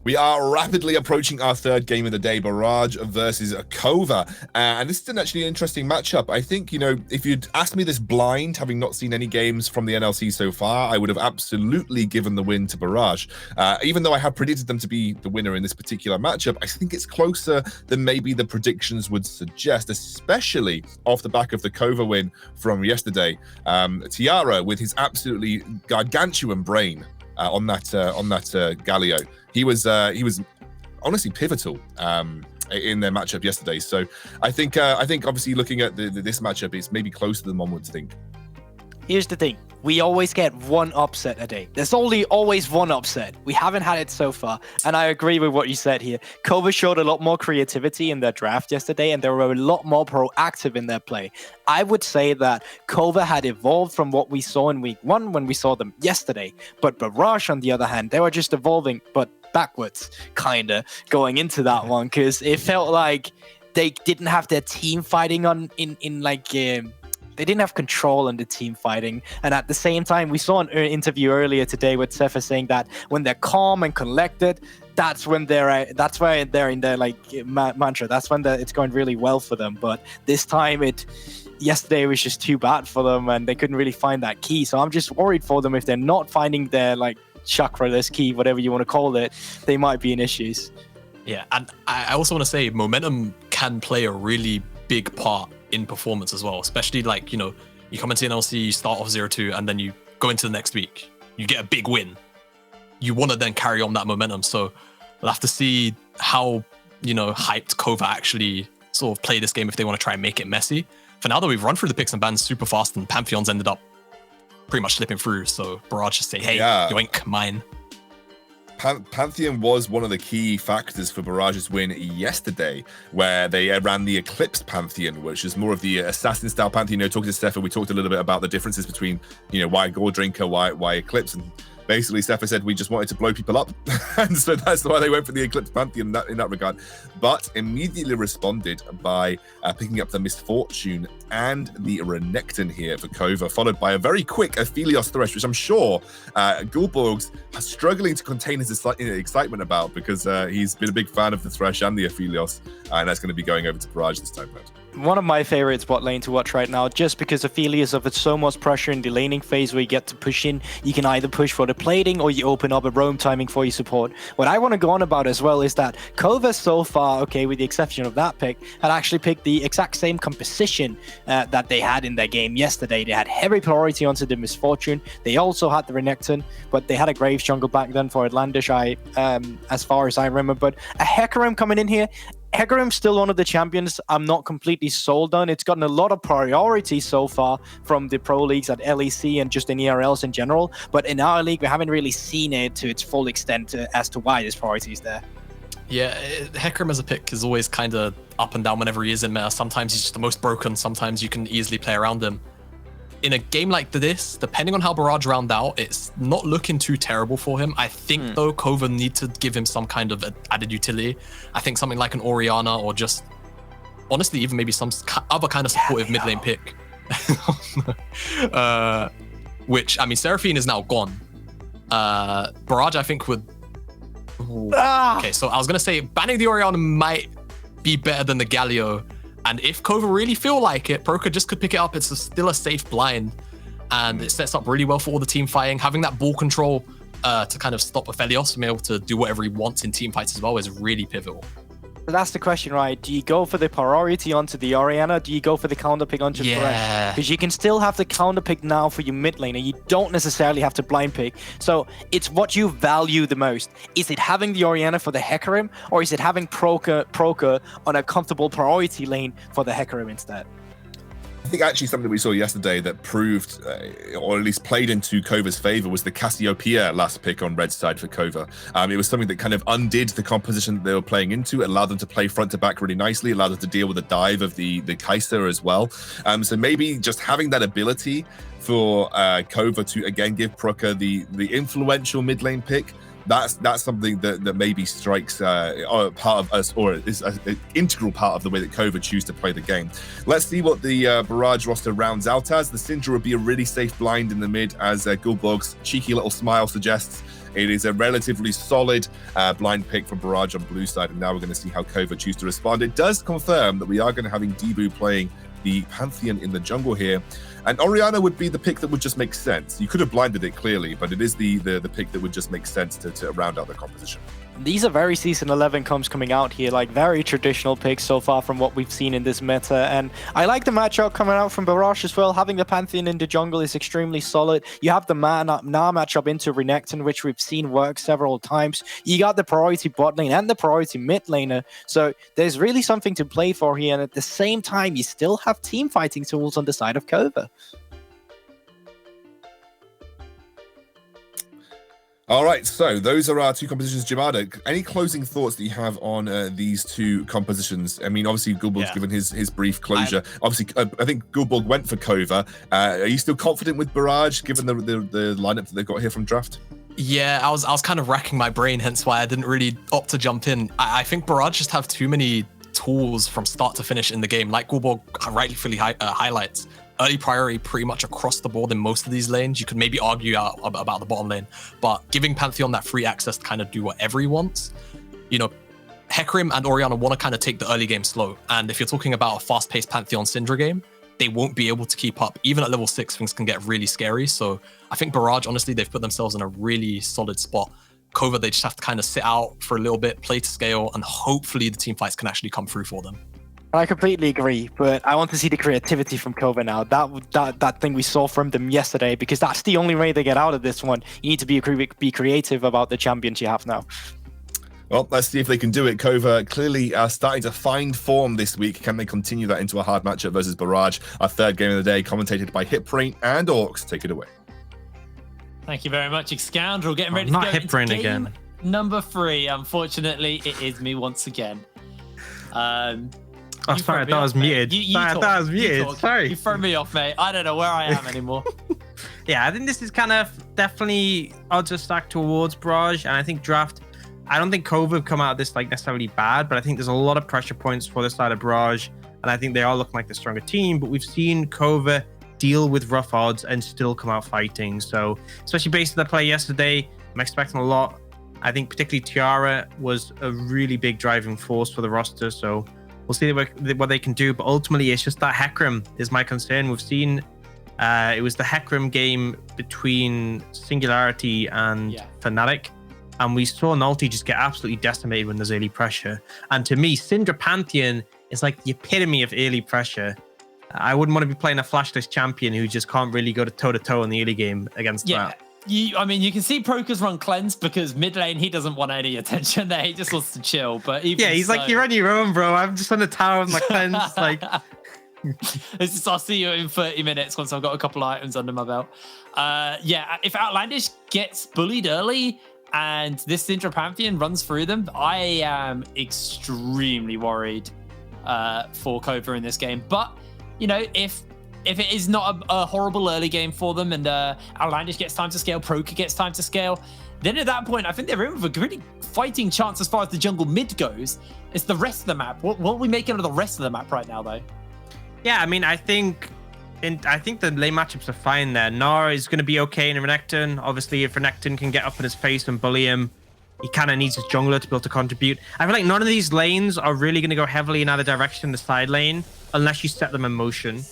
We are rapidly approaching our third game of the day, Barrage versus Kova. And this is actually an interesting matchup. I think, you know, if you'd asked me this blind, having not seen any games from the NLC so far, I would have absolutely given the win to Barrage. Even though I have predicted them to be the winner in this particular matchup, I think it's closer than maybe the predictions would suggest, especially off the back of the Kova win from yesterday. Tiara with his absolutely gargantuan brain on that Galio. He was honestly pivotal in their matchup yesterday. So I think obviously looking at this matchup, it's maybe closer than one would think. Here's the thing. We always get one upset a day. There's always one upset. We haven't had it so far. And I agree with what you said here. Kova showed a lot more creativity in their draft yesterday, and they were a lot more proactive in their play. I would say that Kova had evolved from what we saw in week 1 when we saw them yesterday. But Barrage, on the other hand, they were just evolving, but backwards, kind of, going into that one, because it felt like they didn't have their team fighting they didn't have control on the team fighting. And at the same time, we saw an interview earlier today with Sefa saying that when they're calm and collected, that's why they're in their mantra. That's when it's going really well for them. But this time, yesterday was just too bad for them, and they couldn't really find that key. So I'm just worried for them if they're not finding their chakraless key, whatever you want to call it. They might be in issues. Yeah, and I also want to say momentum can play a really big part in performance as well, especially you come into NLC, you start off 0-2, and then you go into the next week, you get a big win. You want to then carry on that momentum. So we'll have to see how hyped Kova actually sort of play this game if they want to try and make it messy. For now, though, we've run through the picks and bans super fast, and Pantheons ended up pretty much slipping through. So Barrage just say, hey, yoink, mine. Pantheon was one of the key factors for Barrage's win yesterday, where they ran the Eclipse Pantheon, which is more of the assassin style Pantheon. Talking to Sefa, we talked a little bit about the differences between, why Gore Drinker, why Eclipse, and basically Sefa said we just wanted to blow people up, and so that's why they went for the Eclipse Pantheon in that regard. But immediately responded by picking up the Misfortune and the Renekton here for Kova, followed by a very quick Aphelios Thresh, which I'm sure Gulborg's struggling to contain his excitement about, because he's been a big fan of the Thresh and the Aphelios, and that's going to be going over to Barrage this time around. One of my favorite bot lane to watch right now, just because Aphelios offers so much pressure in the laning phase where you get to push in. You can either push for the plating or you open up a roam timing for your support. What I want to go on about as well is that Kova so far, okay, with the exception of that pick, had actually picked the exact same composition that they had in their game yesterday. They had heavy priority onto the Misfortune. They also had the Renekton, but they had a Graves jungle back then for Atlantis, as far as I remember. But a Hecarim coming in here. Hecarim's still one of the champions I'm not completely sold on. It's gotten a lot of priority so far from the pro leagues at LEC and just in ERLs in general. But in our league, we haven't really seen it to its full extent as to why this priority is there. Yeah, Hecarim as a pick is always kind of up and down whenever he is in meta. Sometimes he's just the most broken. Sometimes you can easily play around him. In a game like this, depending on how Barrage round out, it's not looking too terrible for him. I think, though, Kova need to give him some kind of added utility. I think something like an Orianna, or just, honestly, even maybe some other kind of supportive mid lane pick. Which, I mean, Seraphine is now gone. Barrage, I think, would... Okay, so I was going to say, banning the Orianna might be better than the Galio. And if Kova really feel like it, Proka just could pick it up. It's still a safe blind, and it sets up really well for all the team fighting. Having that ball control to kind of stop Aphelios from being able to do whatever he wants in team fights as well is really pivotal. But that's the question, right? Do you go for the priority onto the Orianna? Do you go for the counter pick onto Thresh? Because you can still have the counter pick now for your mid laner. You don't necessarily have to blind pick. So it's what you value the most. Is it having the Orianna for the Hecarim, or is it having Proka on a comfortable priority lane for the Hecarim instead? I think actually something we saw yesterday that proved, or at least played into Kova's favor, was the Cassiopeia last pick on red side for Kova. It was something that kind of undid the composition that they were playing into, allowed them to play front to back really nicely, allowed them to deal with the dive of the Kai'Sa as well. So maybe just having that ability for Kova to, again, give Proka the influential mid lane pick that's something that maybe strikes part of us, or is an integral part of the way that Kova choose to play the game. Let's see what the Barrage roster rounds out as. The Syndra would be a really safe blind in the mid, as Gulborg's cheeky little smile suggests. It is a relatively solid blind pick for Barrage on blue side, and now we're going to see how Kova choose to respond. It does confirm that we are going to having Debu playing the Pantheon in the jungle here, and Orianna would be the pick that would just make sense. You could have blinded it clearly, but it is the pick that would just make sense to round out the composition. These are very Season 11 comps coming out here, like very traditional picks so far from what we've seen in this meta. And I like the matchup coming out from Barrage as well. Having the Pantheon in the jungle is extremely solid. You have the Na matchup into Renekton, which we've seen work several times. You got the priority bot lane and the priority mid laner. So there's really something to play for here. And at the same time, you still have team fighting tools on the side of Kova. All right, so those are our two compositions. Jamada, any closing thoughts that you have on these two compositions? I mean, obviously, Gulborg's given his brief closure. Obviously, I think Gulborg went for Kova. Are you still confident with Barrage, given the lineup that they've got here from draft? Yeah, I was kind of racking my brain, hence why I didn't really opt to jump in. I think Barrage just have too many tools from start to finish in the game, like Gulborg rightfully highlights. Early priority pretty much across the board in most of these lanes. You could maybe argue about the bottom lane, but giving Pantheon that free access to kind of do whatever he wants. You know, Hecarim and Orianna want to kind of take the early game slow. And if you're talking about a fast-paced Pantheon Syndra game, they won't be able to keep up. Even at level 6, things can get really scary. So I think Barrage, honestly, they've put themselves in a really solid spot. Kova, they just have to kind of sit out for a little bit, play to scale, and hopefully the team fights can actually come through for them. I completely agree, but I want to see the creativity from Kova now. That thing we saw from them yesterday, because that's the only way they get out of this one. You need to be creative about the champions you have now. Well, let's see if they can do it. Kova clearly starting to find form this week. Can they continue that into a hard matchup versus Barrage? Our third game of the day, commentated by Hipbrain and Orcs. Take it away. Thank you very much, Scoundrel. Getting ready to not go into Hipbrain game again. number 3. Unfortunately, it is me once again. Oh, sorry, I thought I was muted. I thought I was muted. Sorry. You throw me off, mate. I don't know where I am anymore. Yeah, I think this is kind of definitely odds are stacked towards Barrage, and I think draft. I don't think Kova have come out of this like necessarily bad, but I think there's a lot of pressure points for the side of Barrage, and I think they are looking like the stronger team. But we've seen Kova deal with rough odds and still come out fighting. So, especially based on the play yesterday, I'm expecting a lot. I think particularly Tiara was a really big driving force for the roster. So we'll see what they can do, but ultimately it's just that Hecarim is my concern. We've seen it was the Hecarim game between Singularity and Fnatic, and we saw Nulti just get absolutely decimated when there's early pressure. And to me, Syndra Pantheon is like the epitome of early pressure. I wouldn't want to be playing a flashless champion who just can't really go to toe-to-toe in the early game against that. I mean, you can see Prokus run cleanse because mid lane, he doesn't want any attention there. He just wants to chill. But even he's like, you're on your own, bro. I'm just on the tower with my cleanse. Like, I'll see you in 30 minutes once I've got a couple of items under my belt. If Outlandish gets bullied early and this Syndra Pantheon runs through them, I am extremely worried for Kova in this game. But, you know, if it is not a horrible early game for them and Outlandish gets time to scale, Proka gets time to scale, then at that point, I think they're in with a really fighting chance as far as the jungle mid goes. It's the rest of the map. What are we making of the rest of the map right now, though? Yeah, I mean, I think the lane matchups are fine there. Nara is going to be okay in Renekton. Obviously, if Renekton can get up in his face and bully him, he kind of needs his jungler to be able to contribute. I feel like none of these lanes are really going to go heavily in either direction, the side lane, unless you set them in motion.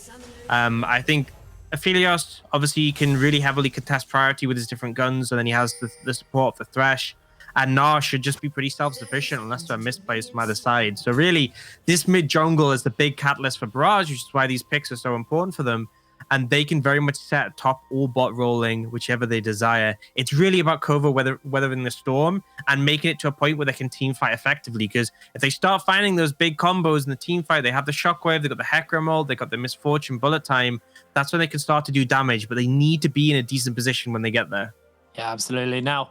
I think Aphelios obviously can really heavily contest priority with his different guns, and then he has the support of the Thresh. And Gnar should just be pretty self-sufficient unless they're misplaced from either side. So really, this mid-jungle is the big catalyst for Barrage, which is why these picks are so important for them. And they can very much set top or bot rolling, whichever they desire. It's really about Kova weathering the storm and making it to a point where they can team fight effectively. Because if they start finding those big combos in the team fight, they have the Shockwave, they've got the Hecarim ult, they've got the Misfortune bullet time. That's when they can start to do damage, but they need to be in a decent position when they get there. Yeah, absolutely. Now,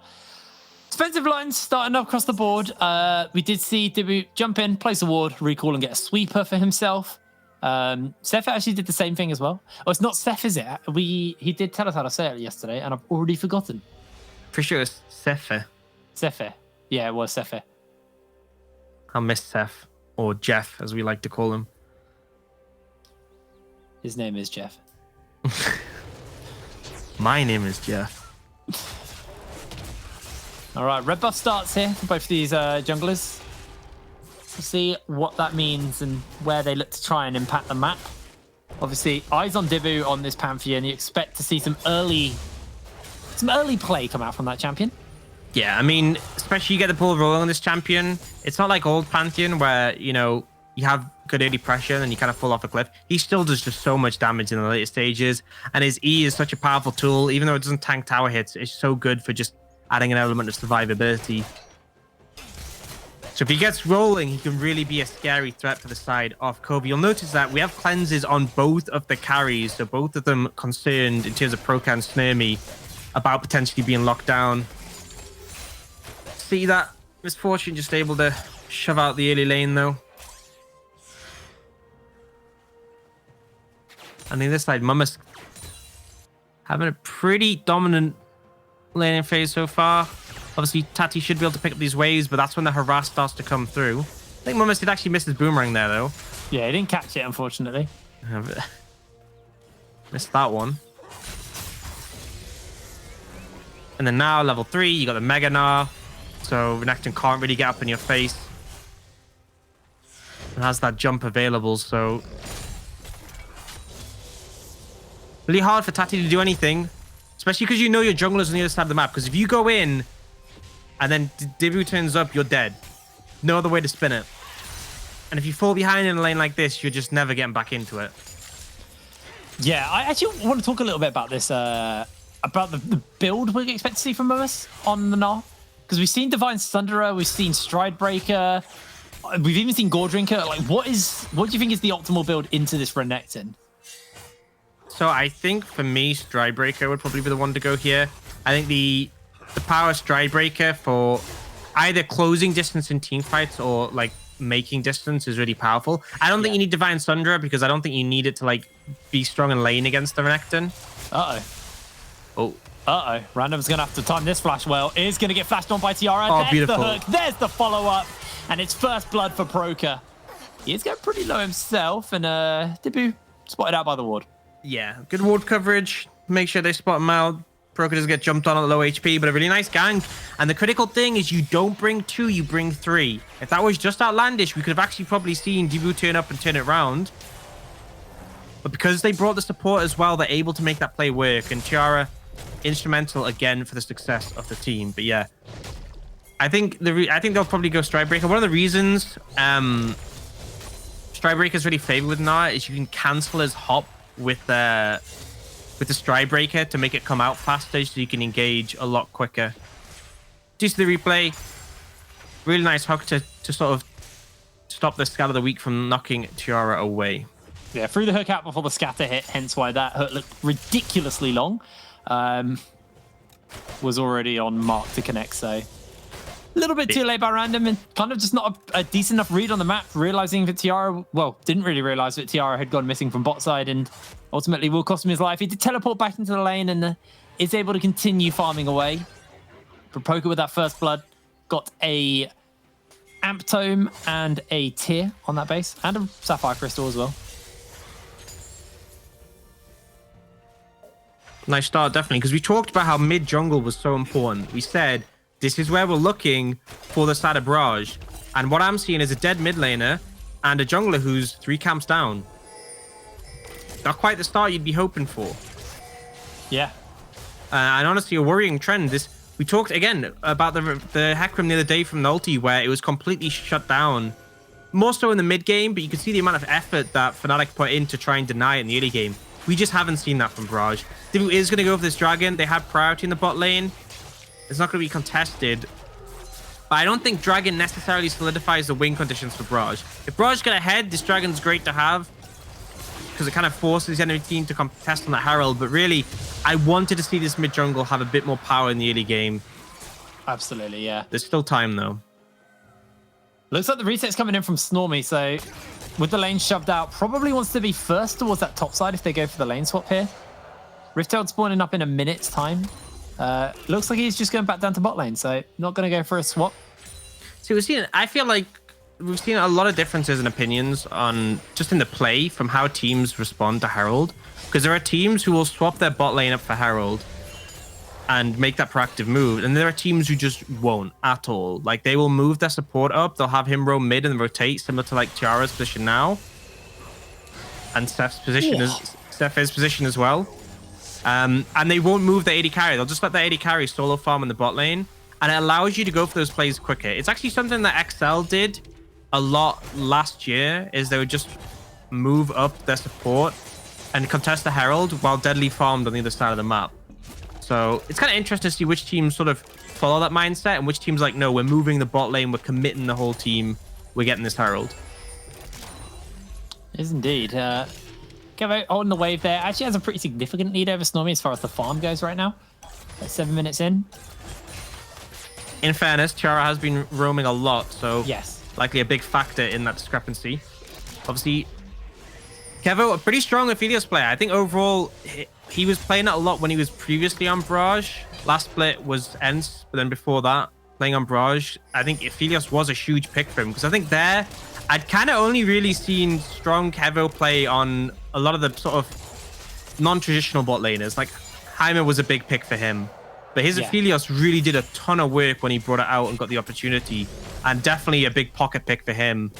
defensive lines starting up across the board. We did we jump in, place a ward, recall, and get a sweeper for himself. Seth actually did the same thing as well. Oh, it's not Seth, is it? He did tell us how to say it yesterday, and I've already forgotten. Pretty sure it's Sepher. Sephe. Yeah, it was Sephe. I'll miss Seth, or Jeff, as we like to call him. His name is Jeff. My name is Jeff. All right, red buff starts here for both of these junglers. We'll see what that means and where they look to try and impact the map. Obviously, eyes on Dibu on this Pantheon. You expect to see some early play come out from that champion. Yeah, I mean, especially you get the ball rolling on this champion. It's not like old Pantheon where, you know, you have good early pressure and then you kind of fall off a cliff. He still does just so much damage in the later stages. And his E is such a powerful tool. Even though it doesn't tank tower hits, it's so good for just adding an element of survivability. So if he gets rolling, he can really be a scary threat for the side of Kova. You'll notice that we have cleanses on both of the carries. So both of them concerned in terms of Proka and Snurmy about potentially being locked down. See that Misfortune just able to shove out the early lane though. And on this side, Mummus having a pretty dominant laning phase so far. Obviously, Tati should be able to pick up these waves, but that's when the harass starts to come through. I think Mummus did actually miss his boomerang there though. Yeah, he didn't catch it, unfortunately. Missed that one. And then now, level 3, you got the Mega Gnar. So Renekton can't really get up in your face. And has that jump available, so... really hard for Tati to do anything. Especially because you know your jungler's on the other side of the map. Because if you go in, and then Dibu turns up, you're dead. No other way to spin it. And if you fall behind in a lane like this, you're just never getting back into it. Yeah, I actually want to talk a little bit about this, about the build we expect to see from us on the Gnar. Because we've seen Divine Thunderer, we've seen Stridebreaker, we've even seen Gore Drinker. Like, what do you think is the optimal build into this Renekton? So I think for me, Stridebreaker would probably be the one to go here. I think the power Stridebreaker for either closing distance in team fights or like making distance is really powerful. I don't think you need Divine Thunderer because I don't think you need it to like be strong in lane against the Renekton. Random's going to have to time this flash well. Is going to get flashed on by Tiara. Oh, There's beautiful. the hook. There's the follow-up. And it's first blood for Proka. He is going pretty low himself. And Dibu spotted out by the ward. Yeah, good ward coverage. Make sure they spot him out. Proka doesn't get jumped on at low HP, but a really nice gank. And the critical thing is you don't bring 2, you bring 3. If that was just outlandish, we could have actually probably seen Dibu turn up and turn it around. But because they brought the support as well, they're able to make that play work. And Tiara, instrumental again for the success of the team. But yeah, I think they'll probably go Stridebreaker. One of the reasons Stridebreaker is really favored with Gnar is you can cancel his hop with the Stridebreaker to make it come out faster, so you can engage a lot quicker. Due to the replay, really nice hook to sort of stop the Scatter of the Weak from knocking Tiara away. Yeah, threw the hook out before the scatter hit, hence why that hook looked ridiculously long. Was already on mark to connect, so a little bit too late by Random and kind of just not a decent enough read on the map, realizing that Tiara, well, didn't really realize that Tiara had gone missing from bot side and ultimately will cost him his life. He did teleport back into the lane and is able to continue farming away. But Proka with that first blood got a Amp Tome and a Tear on that base and a Sapphire Crystal as well. Nice start, definitely, because we talked about how mid jungle was so important. We said this is where we're looking for the side of Barrage, and what I'm seeing is a dead mid laner and a jungler who's 3 camps down. Not quite the start you'd be hoping for. Yeah. And honestly, a worrying trend. We talked again about the Hecarim the other day from the ulti, where it was completely shut down. More so in the mid game, but you can see the amount of effort that Fnatic put in to try and deny it in the early game. We just haven't seen that from Barrage. Dibu is going to go for this dragon. They have priority in the bot lane. It's not going to be contested. But I don't think dragon necessarily solidifies the win conditions for Barrage. If Barrage get ahead, this dragon's great to have, because it kind of forces the enemy team to contest on the Herald. But really, I wanted to see this mid jungle have a bit more power in the early game. Absolutely, yeah. There's still time, though. Looks like the reset's coming in from Snormy, so with the lane shoved out, probably wants to be first towards that top side if they go for the lane swap here. Riftail spawning up in a minute's time. Looks like he's just going back down to bot lane, so not going to go for a swap. So I feel like we've seen a lot of differences in opinions on just in the play from how teams respond to Herald. Because there are teams who will swap their bot lane up for Herald and make that proactive move. And there are teams who just won't at all. Like they will move their support up. They'll have him roam mid and rotate, similar to like Tiara's position now. And Steph's position as well. And they won't move the AD carry. They'll just let the AD carry solo farm in the bot lane. And it allows you to go for those plays quicker. It's actually something that XL did a lot last year, is they would just move up their support and contest the Herald while Deadly farmed on the other side of the map. So it's kind of interesting to see which teams sort of follow that mindset and which teams like, no, we're moving the bot lane, we're committing the whole team, we're getting this Herald. It is indeed. Kova on the wave there. Actually has a pretty significant lead over Snormy as far as the farm goes right now. 7 minutes in. In fairness, Tiara has been roaming a lot, so yes, likely a big factor in that discrepancy. Obviously, Kevo, a pretty strong Aphelios player. I think overall, he was playing it a lot when he was previously on Barrage. Last split was Ents, but then before that, playing on Barrage, I think Aphelios was a huge pick for him. Because I think there, I'd kind of only really seen strong Kevo play on a lot of the sort of non-traditional bot laners. Like, Jaime was a big pick for him. But his Aphelios really did a ton of work when he brought it out and got the opportunity. And definitely a big pocket pick for him.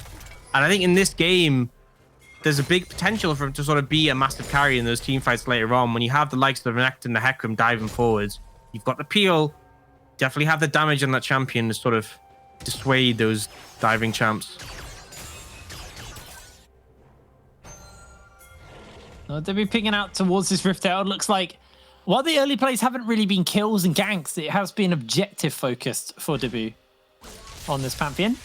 And I think in this game, there's a big potential for him to sort of be a massive carry in those team fights later on. When you have the likes of the Renekton and the Hecarim diving forwards, you've got the peel, definitely have the damage on that champion to sort of dissuade those diving champs. They'll be picking out towards this Rift Herald. Looks like while the early plays haven't really been kills and ganks, it has been objective focused for Debut on this Pantheon.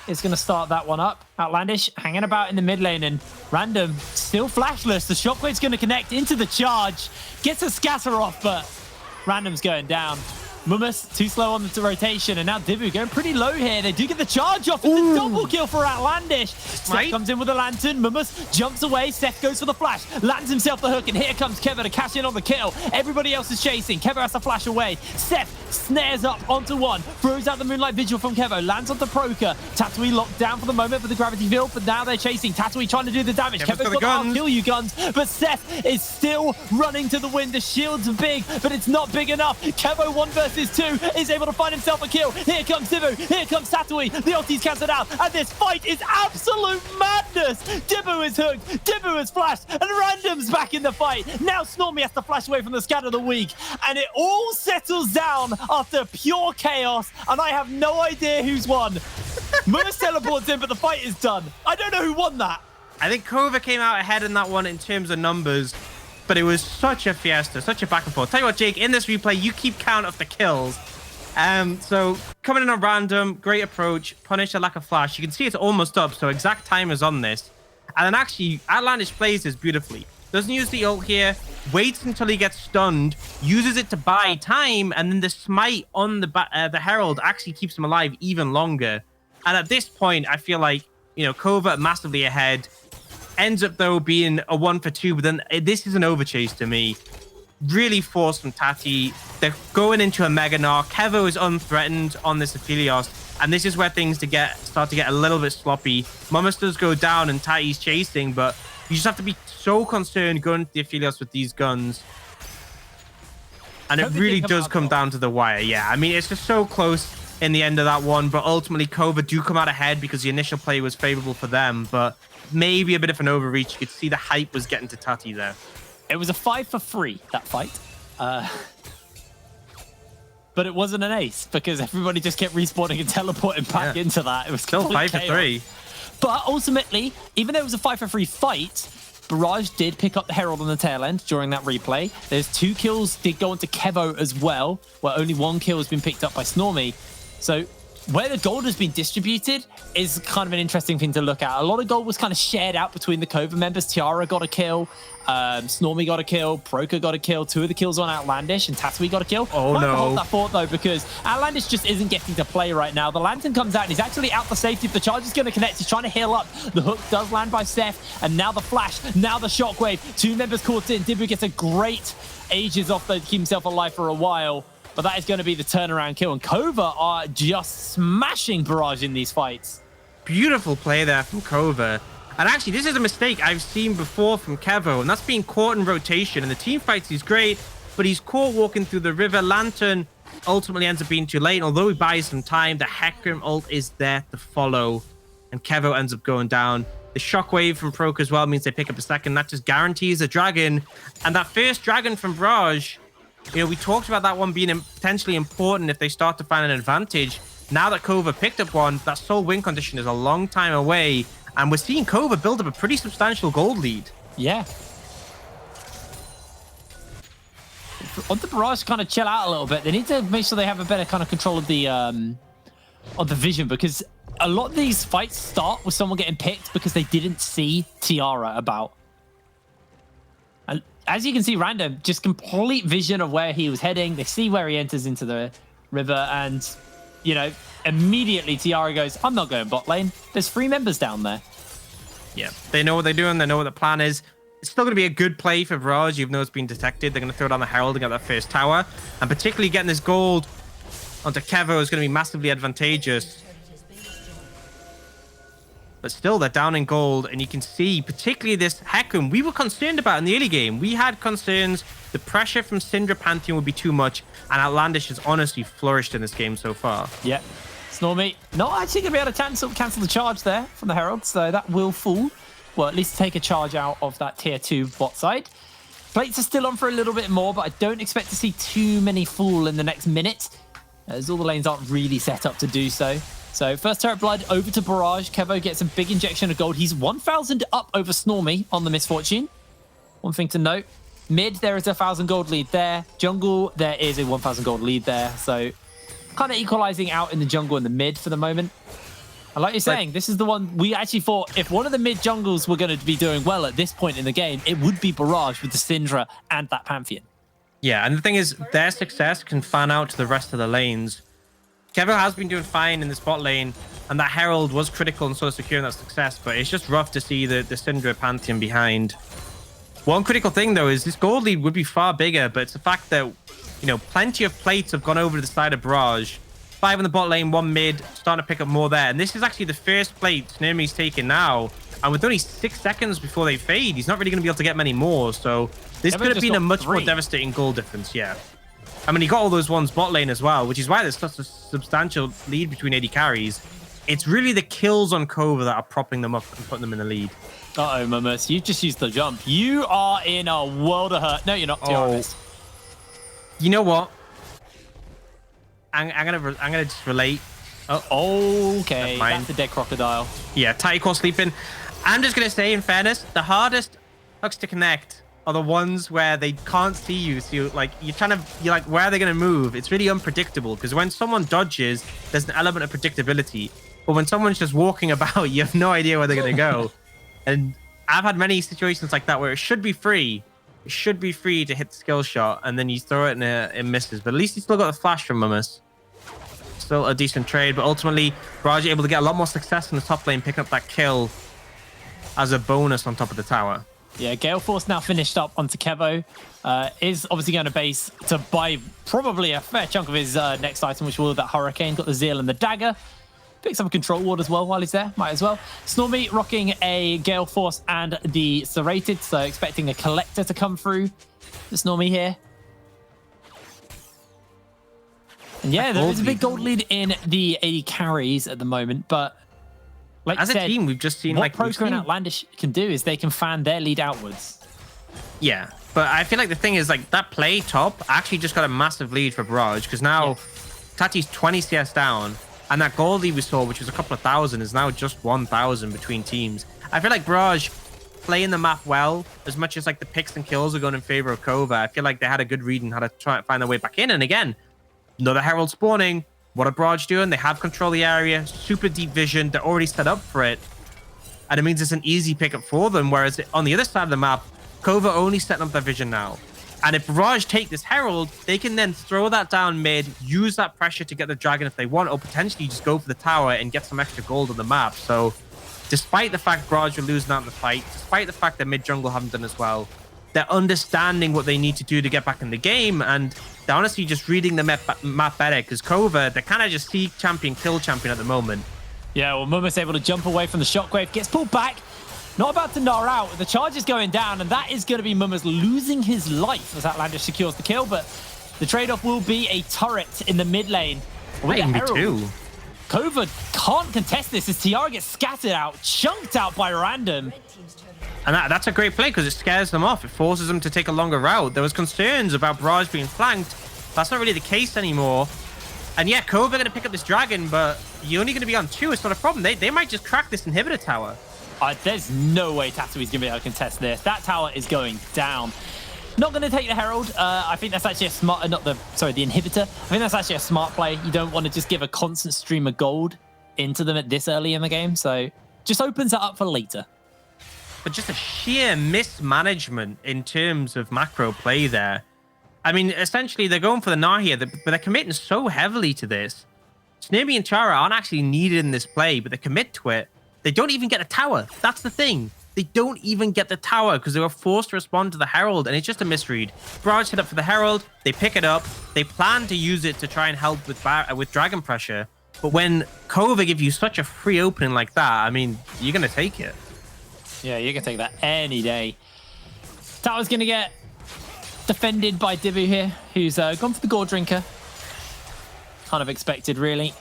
It's going to start that one up. Outlandish hanging about in the mid lane, and Random still flashless. The shockwave's going to connect into the charge. Gets a scatter off, but Random's going down. Mumus too slow on the rotation, and now Dibu going pretty low here. They do get the charge off. It's a double kill for Outlandish. Seth comes in with a lantern. Mumus jumps away. Seth goes for the flash, lands himself the hook, and here comes Keva to cash in on the kill. Everybody else is chasing. Keva has to flash away. Seth snares up onto one, throws out the Moonlight Vigil from Kevo, lands onto Proker. Tatooine locked down for the moment for the gravity field, but now they're chasing. Tatooine trying to do the damage. Kevo's got the I'll kill you guns, but Seth is still running to the win. The shield's big, but it's not big enough. Kevo 1 versus 2 is able to find himself a kill. Here comes Dibu, here comes Tatooine. The ulti's cancelled out, and this fight is absolute madness. Dibu is hooked, Dibu is flashed, and Random's back in the fight. Now Snormy has to flash away from the scatter of the week, and it all settles down after pure chaos, and I have no idea who's won. Moose teleports in, but the fight is done. I don't know who won that. I think Kova came out ahead in that one in terms of numbers, but it was such a fiesta, such a back and forth. Tell you what, Jake, in this replay, you keep count of the kills. So coming in on Random, great approach, punish a lack of flash. You can see it's almost up, so exact time is on this. And then actually, Outlandish plays this beautifully. Doesn't use the ult here, waits until he gets stunned, uses it to buy time, and then the smite on the Herald actually keeps him alive even longer. And at this point, I feel like, you know, Kova massively ahead. Ends up, though, being a 1 for 2, but then this is an overchase to me. Really forced from Tati. They're going into a Mega Gnar. Kevo is unthreatened on this Aphelios, and this is where things start to get a little bit sloppy. Mumus does go down, and Tati's chasing, but you just have to be so concerned going to the Aphelios with these guns. And it really does come down to the wire. Yeah, I mean, it's just so close in the end of that one, but ultimately Kova do come out ahead because the initial play was favorable for them, but maybe a bit of an overreach. You could see the hype was getting to Tati there. It was a 5 for 3, that fight. But it wasn't an ace because everybody just kept respawning and teleporting back into that. It was still 5 for 3. But ultimately, even though it was a 5 for 3 fight, Barrage did pick up the Herald on the tail end during that replay. There's 2 kills did go into Kevo as well, where only 1 kill has been picked up by Snormy. So where the gold has been distributed is kind of an interesting thing to look at. A lot of gold was kind of shared out between the Kova members. Tiara got a kill, Snormy got a kill, Proker got a kill, 2 of the kills on Outlandish, and Tatooine got a kill. Oh, no. Hold that thought, though, because Outlandish just isn't getting to play right now. The Lantern comes out, and he's actually out for safety. If the charge is going to connect, he's trying to heal up. The hook does land by Seth, and now the flash, now the shockwave. 2 members caught in. Dibu gets a great ages off, though, to keep himself alive for a while. but that is going to be the turnaround kill. And Kova are just smashing Barrage in these fights. Beautiful play there from Kova. And actually, this is a mistake I've seen before from Kevo, and that's being caught in rotation. And the team fights, he's great, but he's caught walking through the river. Lantern ultimately ends up being too late. And although he buys some time, the Hecarim ult is there to follow. And Kevo ends up going down. The shockwave from Proc as well means they pick up a second. That just guarantees a dragon. And that first dragon from Barrage, you know, we talked about that one being potentially important if they start to find an advantage. Now that Kova picked up one, that Soul win condition is a long time away. And we're seeing Kova build up a pretty substantial gold lead. Yeah. On the Barrage to kind of chill out a little bit. They need to make sure they have a better kind of control of the vision, because a lot of these fights start with someone getting picked because they didn't see Tiara about. And as you can see, Random, just complete vision of where he was heading. They see where he enters into the river, and, you know, immediately Tiara goes, I'm not going bot lane. There's 3 members down there. Yeah, they know what they're doing. They know what the plan is. It's still going to be a good play for Barrage, even though it's been detected. They're going to throw down the Herald and get that first tower. And particularly getting this gold onto Kevo is going to be massively advantageous. But still, they're down in gold. And you can see, particularly this Hecarim, we were concerned about in the early game. We had concerns. The pressure from Syndra Pantheon would be too much. And Outlandish has honestly flourished in this game so far. Yeah. Snormy not actually going to be able to cancel the charge there from the Herald. So that will fall. Well, at least take a charge out of that tier 2 bot side. Plates are still on for a little bit more, but I don't expect to see too many fall in the next minute, as all the lanes aren't really set up to do so. So first turret blood over to Barrage. Kevo gets a big injection of gold. He's 1,000 up over Snormy on the Misfortune. One thing to note, mid, there is a 1,000 gold lead there. Jungle, there is a 1,000 gold lead there. So kind of equalizing out in the jungle and the mid for the moment. And like you're saying, this is the one we actually thought if one of the mid jungles were going to be doing well at this point in the game, it would be Barrage with the Syndra and that Pantheon. Yeah, and the thing is, their success can fan out to the rest of the lanes. Kevo has been doing fine in the bot lane, and that Herald was critical in sort of securing that success, but it's just rough to see the Syndra Pantheon behind. One critical thing, though, is this gold lead would be far bigger, but it's the fact that, you know, plenty of plates have gone over to the side of Barrage. 5 in the bot lane, 1 mid, starting to pick up more there. And this is actually the first plate Snormy's taken now. And with only 6 seconds before they fade, he's not really going to be able to get many more. So this could have been a much more devastating goal difference, yeah. I mean, he got all those ones bot lane as well, which is why there's such a substantial lead between AD carries. It's really the kills on Kova that are propping them up and putting them in the lead. Uh-oh, Momus, you just used the jump. You are in a world of hurt. No, you're not. Oh. You know what? I'm gonna just relate. Oh, okay. That's the dead crocodile. Yeah, Tycho sleeping. I'm just gonna say, in fairness, the hardest hooks to connect are the ones where they can't see you. So you're like, where are they gonna move? It's really unpredictable because when someone dodges, there's an element of predictability. But when someone's just walking about, you have no idea where they're gonna go. And I've had many situations like that where it should be free. It should be free to hit the skill shot, and then you throw it and it misses. But at least you still got the flash from Momus. Still a decent trade, but ultimately, Barrage able to get a lot more success in the top lane, picking up that kill as a bonus on top of the tower. Yeah, Gale Force now finished up onto Kevo. Is obviously going to base to buy probably a fair chunk of his next item, which will be that Hurricane. Got the Zeal and the Dagger. Picks up a control ward as well while he's there. Might as well. Snormy rocking a Gale Force and the Serrated, so expecting a Collector to come through. The Snormy here. And yeah, there is a big gold lead in the AD carries at the moment, but like as a team, we've just seen what Proco and Outlandish can do is they can fan their lead outwards. Yeah, but I feel like the thing is like that play top actually just got a massive lead for Barrage because now Tati's 20 CS down. And that gold lead we saw, which was a couple of thousand, is now just 1,000 between teams. I feel like Barrage playing the map well, as much as like the picks and kills are going in favor of Kova. I feel like they had a good read on how to try and find their way back in. And again, another Herald spawning. What are Barrage doing? They have control of the area, super deep vision. They're already set up for it. And it means it's an easy pickup for them. Whereas on the other side of the map, Kova only setting up their vision now. And if Barrage take this Herald, they can then throw that down mid, use that pressure to get the dragon if they want, or potentially just go for the tower and get some extra gold on the map. So despite the fact Barrage are losing out in the fight, despite the fact that mid jungle haven't done as well, They're understanding what they need to do to get back in the game, and they're honestly just reading the map better, because Kova, they're kind of just seek champion, kill champion at the moment. Yeah, well, Muma's able to jump away from the shockwave, gets pulled back. Not about to gnar out. The charge is going down, and that is going to be Muma's losing his life as Outlandish secures the kill, but the trade-off will be a turret in the mid lane. Might even be two. Kova can't contest this as Tiara gets scattered out, chunked out by Random. And that's a great play because it scares them off. It forces them to take a longer route. There was concerns about Barrage being flanked. That's not really the case anymore. And yeah, Kova are going to pick up this dragon, but you're only going to be on 2. It's not a problem. They might just crack this inhibitor tower. There's no way Tatui's going to be able to contest this. That tower is going down. Not going to take the Herald. I think that's actually a smart... the inhibitor. I think that's actually a smart play. You don't want to just give a constant stream of gold into them at this early in the game. So just opens that up for later. But just a sheer mismanagement in terms of macro play there. I mean, essentially, they're going for the Gnar here, but they're committing so heavily to this. Snowy and Chara aren't actually needed in this play, but they commit to it. They don't even get a tower. That's the thing. They don't even get the tower because they were forced to respond to the Herald, and it's just a misread. Barrage hit up for the Herald. They pick it up. They plan to use it to try and help with Dragon pressure. But when Kova give you such a free opening like that, I mean, you're going to take it. Yeah, you can take that any day. Tower's going to get defended by Dibu here, who's gone for the Gore Drinker. Kind of expected, really.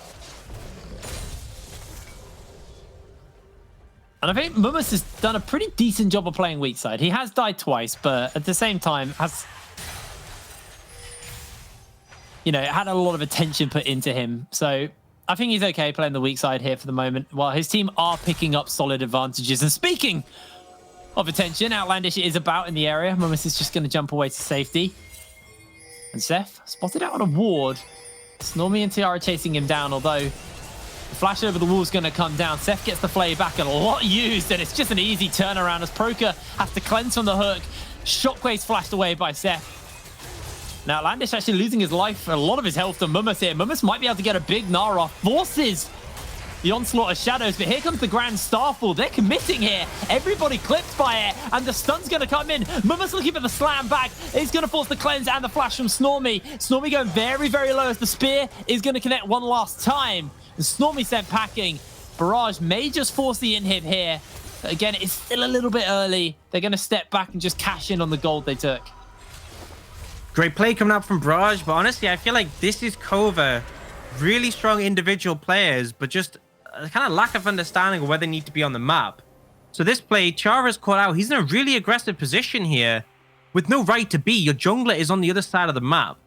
And I think Mumus has done a pretty decent job of playing weak side. He has died twice, but at the same time has, had a lot of attention put into him. So I think he's okay playing the weak side here for the moment, while his team are picking up solid advantages. And speaking of attention, Outlandish is about in the area. Mumus is just going to jump away to safety. And Seth spotted out on a ward. Snormy and Tiara chasing him down, although the flash over the wall is going to come down. Seth gets the flay back a lot used, and it's just an easy turnaround as Proka has to cleanse from the hook. Shockwave's flashed away by Seth. Now, Outlandish actually losing his life, a lot of his health to Mumus here. Mumus might be able to get a big Gnar off. Forces the onslaught of shadows, but here comes the Grand Starfall. They're committing here. Everybody clipped by it, and the stun's going to come in. Mumus looking for the slam back. He's going to force the cleanse and the flash from Snormy. Snormy going very, very low as the spear is going to connect one last time. And Snormy sent packing. Barrage may just force the inhib here. But again, it's still a little bit early. They're going to step back and just cash in on the gold they took. Great play coming up from Barrage, but honestly, I feel like this is Kova. Really strong individual players, but just a kind of lack of understanding of where they need to be on the map. So this play, Chara's caught out. He's in a really aggressive position here with no right to be. Your jungler is on the other side of the map.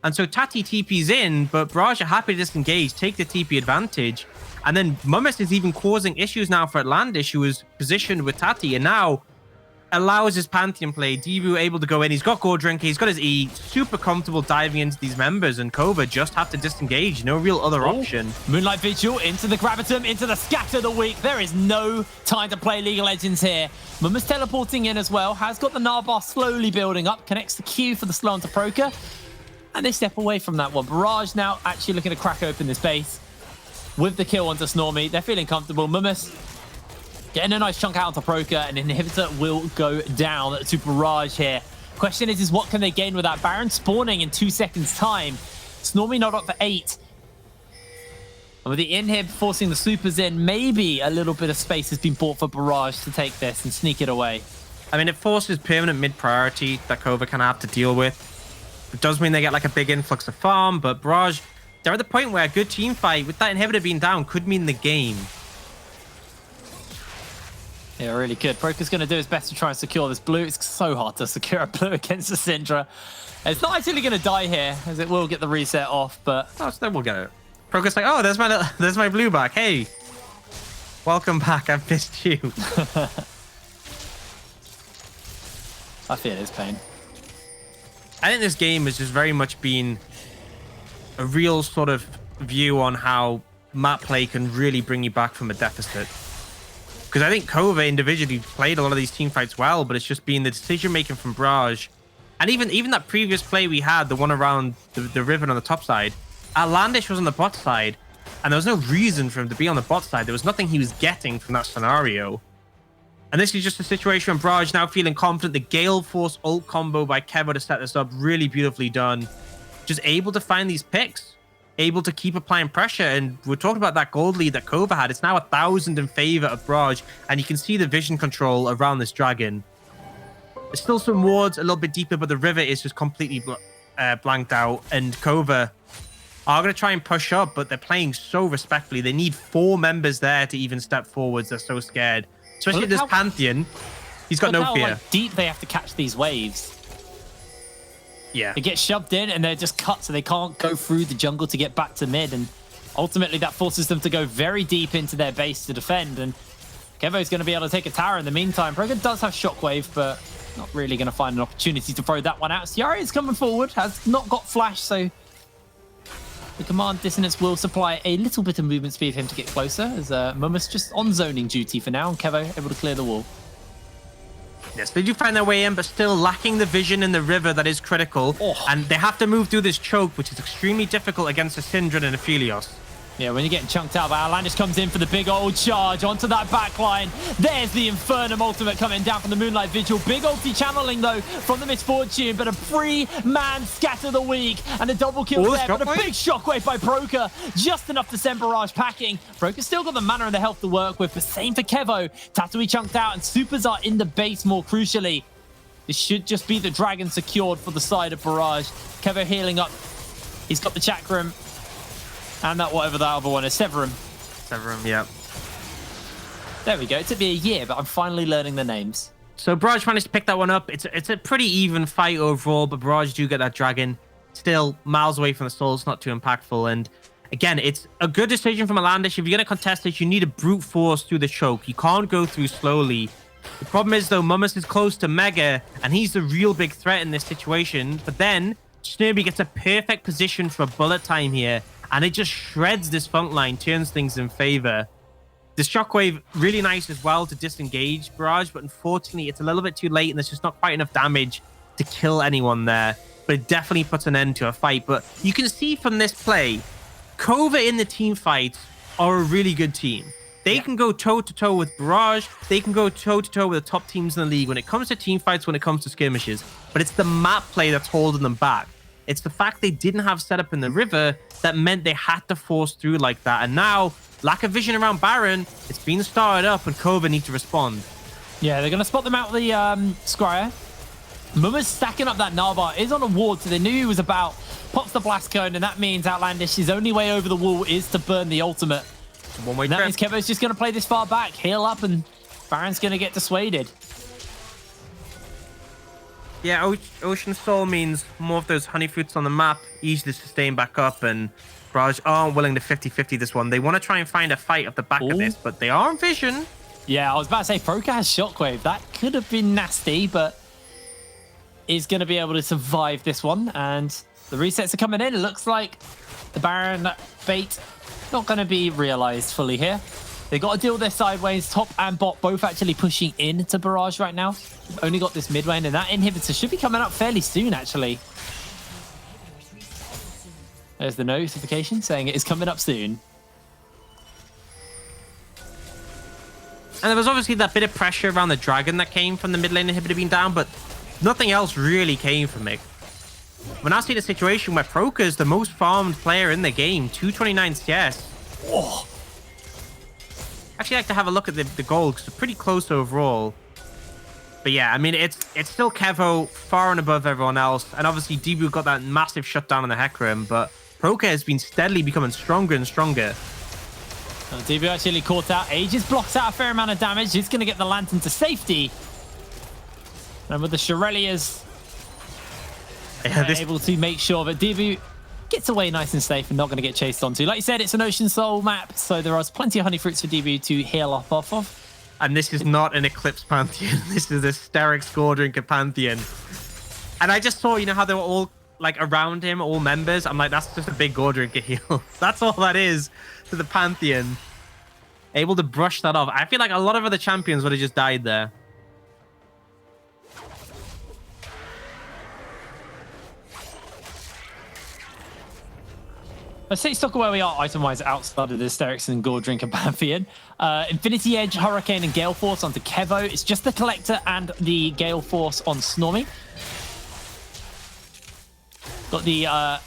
And so Tati TP's in, but Barrage are happy to disengage, take the TP advantage. And then Mumus is even causing issues now for Outlandish, who is positioned with Tati, and now allows his Pantheon play. Dibu able to go in. He's got Gore Drinker. He's got his E. Super comfortable diving into these members, and Kova just have to disengage. No real other option. Moonlight Vigil into the Gravitum, into the Scatter the Weak. There is no time to play League of Legends here. Mumus teleporting in as well. Has got the Narbar slowly building up. Connects the Q for the slow onto Proka. And they step away from that one. Barrage now actually looking to crack open this base. With the kill onto Snormy. They're feeling comfortable. Mumus getting a nice chunk out onto Proka, and Inhibitor will go down to Barrage here. Question is what can they gain with that? Baron spawning in 2 seconds time. Snormy not up for 8. And with the inhib forcing the supers in, maybe a little bit of space has been bought for Barrage to take this and sneak it away. I mean, it forces permanent mid-priority that Kova kind of have to deal with. It does mean they get like a big influx of farm, but Barrage, they're at the point where a good team fight with that inhibitor being down could mean the game. Yeah, really good. Proka's going to do his best to try and secure this blue. It's so hard to secure a blue against the Syndra. It's not actually going to die here, as it will get the reset off, but... Oh, so then we'll get it. Proka's like, oh, there's my blue back. Hey, welcome back. I've missed you. I feel his pain. I think this game has just very much been a real sort of view on how map play can really bring you back from a deficit. Because I think Kova individually played a lot of these team fights well, but it's just been the decision-making from Barrage. And even that previous play we had, the one around the river on the top side, Outlandish was on the bot side, and there was no reason for him to be on the bot side. There was nothing he was getting from that scenario. And this is just a situation where Barrage now feeling confident. The Gale Force ult combo by Kova to set this up, really beautifully done. Just able to find these picks, able to keep applying pressure. And we're talking about that gold lead that Kova had. It's now 1,000 in favor of Barrage. And you can see the vision control around this dragon. There's still some wards a little bit deeper, but the river is just completely blanked out. And Kova are going to try and push up, but they're playing so respectfully. They need 4 members there to even step forwards. They're so scared. Especially this Pantheon. He's got no fear. Like, deep they have to catch these waves. Yeah. They get shoved in and they're just cut, so they can't go through the jungle to get back to mid. And ultimately, that forces them to go very deep into their base to defend. And Kevo's going to be able to take a tower in the meantime. Proga does have Shockwave, but not really going to find an opportunity to throw that one out. Ciara is coming forward, has not got flash, so the command dissonance will supply a little bit of movement speed for him to get closer, as Mumus just on zoning duty for now, and Kevo able to clear the wall. Yes, they do find their way in, but still lacking the vision in the river that is critical. Oh. And they have to move through this choke, which is extremely difficult against a Syndra and a Phelios. Yeah, when you're getting chunked out, but Outlandish comes in for the big old charge onto that backline. There's the Infernum ultimate coming down from the Moonlight Vigil. Big ulti channeling, though, from the Misfortune, but a 3-man scatter the weak. And a double kill there, but a big shockwave by Broker. Just enough to send Barrage packing. Broker's still got the mana and the health to work with, but same for Kevo. Tatooine chunked out, and supers are in the base more crucially. This should just be the dragon secured for the side of Barrage. Kevo healing up. He's got the chakram. And that whatever that other one is, Severum. Severum, yeah. There we go. It took me a year, but I'm finally learning the names. So Barrage managed to pick that one up. It's a pretty even fight overall, but Barrage do get that dragon. Still miles away from the souls, not too impactful. And again, it's a good decision from Outlandish. If you're going to contest it, you need to brute force through the choke. You can't go through slowly. The problem is, though, Mumus is close to Mega, and he's the real big threat in this situation. But then Snurby gets a perfect position for bullet time here. And it just shreds this front line, turns things in favor. The Shockwave, really nice as well to disengage Barrage, but unfortunately, it's a little bit too late, and there's just not quite enough damage to kill anyone there. But it definitely puts an end to a fight. But you can see from this play, Kova in the team fights are a really good team. They can go toe-to-toe with Barrage. They can go toe-to-toe with the top teams in the league when it comes to team fights, when it comes to skirmishes. But it's the map play that's holding them back. It's the fact they didn't have setup in the river that meant they had to force through like that. And now, lack of vision around Baron, it's been started up and Kova need to respond. Yeah, they're going to spot them out of the Scryer. Mumus stacking up that Narbar is on a ward, so they knew he was about. Pops the blast cone, and that means Outlandish, his only way over the wall is to burn the ultimate. One-way That trip. means Kevo's just going to play this far back, heal up, and Baron's going to get dissuaded. Yeah, Ocean Soul means more of those honey fruits on the map, easy to sustain back up, and Barrage aren't willing to 50-50 this one. They want to try and find a fight at the back of this, but they are in vision. Yeah, I was about to say, Proka has Shockwave. That could have been nasty, but is going to be able to survive this one. And the resets are coming in. It looks like the Baron bait not going to be realized fully here. They got to deal with their sideways. Top and bot both actually pushing in to Barrage right now. We've only got this mid lane, and that inhibitor should be coming up fairly soon, actually. There's the notification saying it is coming up soon. And there was obviously that bit of pressure around the dragon that came from the mid lane inhibitor being down, but nothing else really came from it. When I see the situation where Proka is the most farmed player in the game, 229 CS. Oh. Actually, like to have a look at the goal because it's pretty close overall. But yeah, I mean, it's still Kevo far and above everyone else. And obviously, Debu got that massive shutdown on the Hecarim, but Proka has been steadily becoming stronger and stronger. Debu actually caught out. Aegis blocks out a fair amount of damage. He's going to get the Lantern to safety. And with the Shurelias able to make sure that Debu gets away nice and safe and not going to get chased onto. Like you said, it's an Ocean Soul map, so there are plenty of honey fruits for Debu to heal up off of. And this is not an Eclipse Pantheon. This is a Steric Scoredrinker Pantheon. And I just saw, you know, how they were all, like, around him, all members. I'm like, that's just a big Gordrinker heal. That's all that is to the Pantheon. Able to brush that off. I feel like a lot of other champions would have just died there. Let's take stock of where we are item-wise outside of the Hysterics and Gore Drinker Pantheon. Infinity Edge, Hurricane, and Gale Force onto Kevo. It's just the Collector and the Gale Force on Snormy. Got the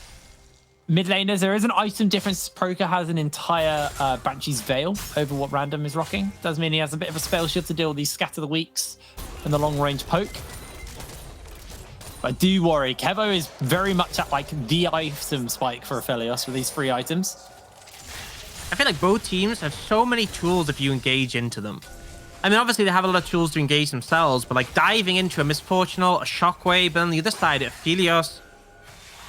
mid laners. There is an item difference. Proka has an entire Banshee's Veil over what Random is rocking. Does mean he has a bit of a spell shield to deal with these Scatter the Weaks and the long-range poke. But I do worry. Kevo is very much at like the item spike for Aphelios with these 3 items. I feel like both teams have so many tools if you engage into them. I mean, obviously they have a lot of tools to engage themselves, but like diving into a Misfortunal, a Shockwave, and on the other side, Aphelios,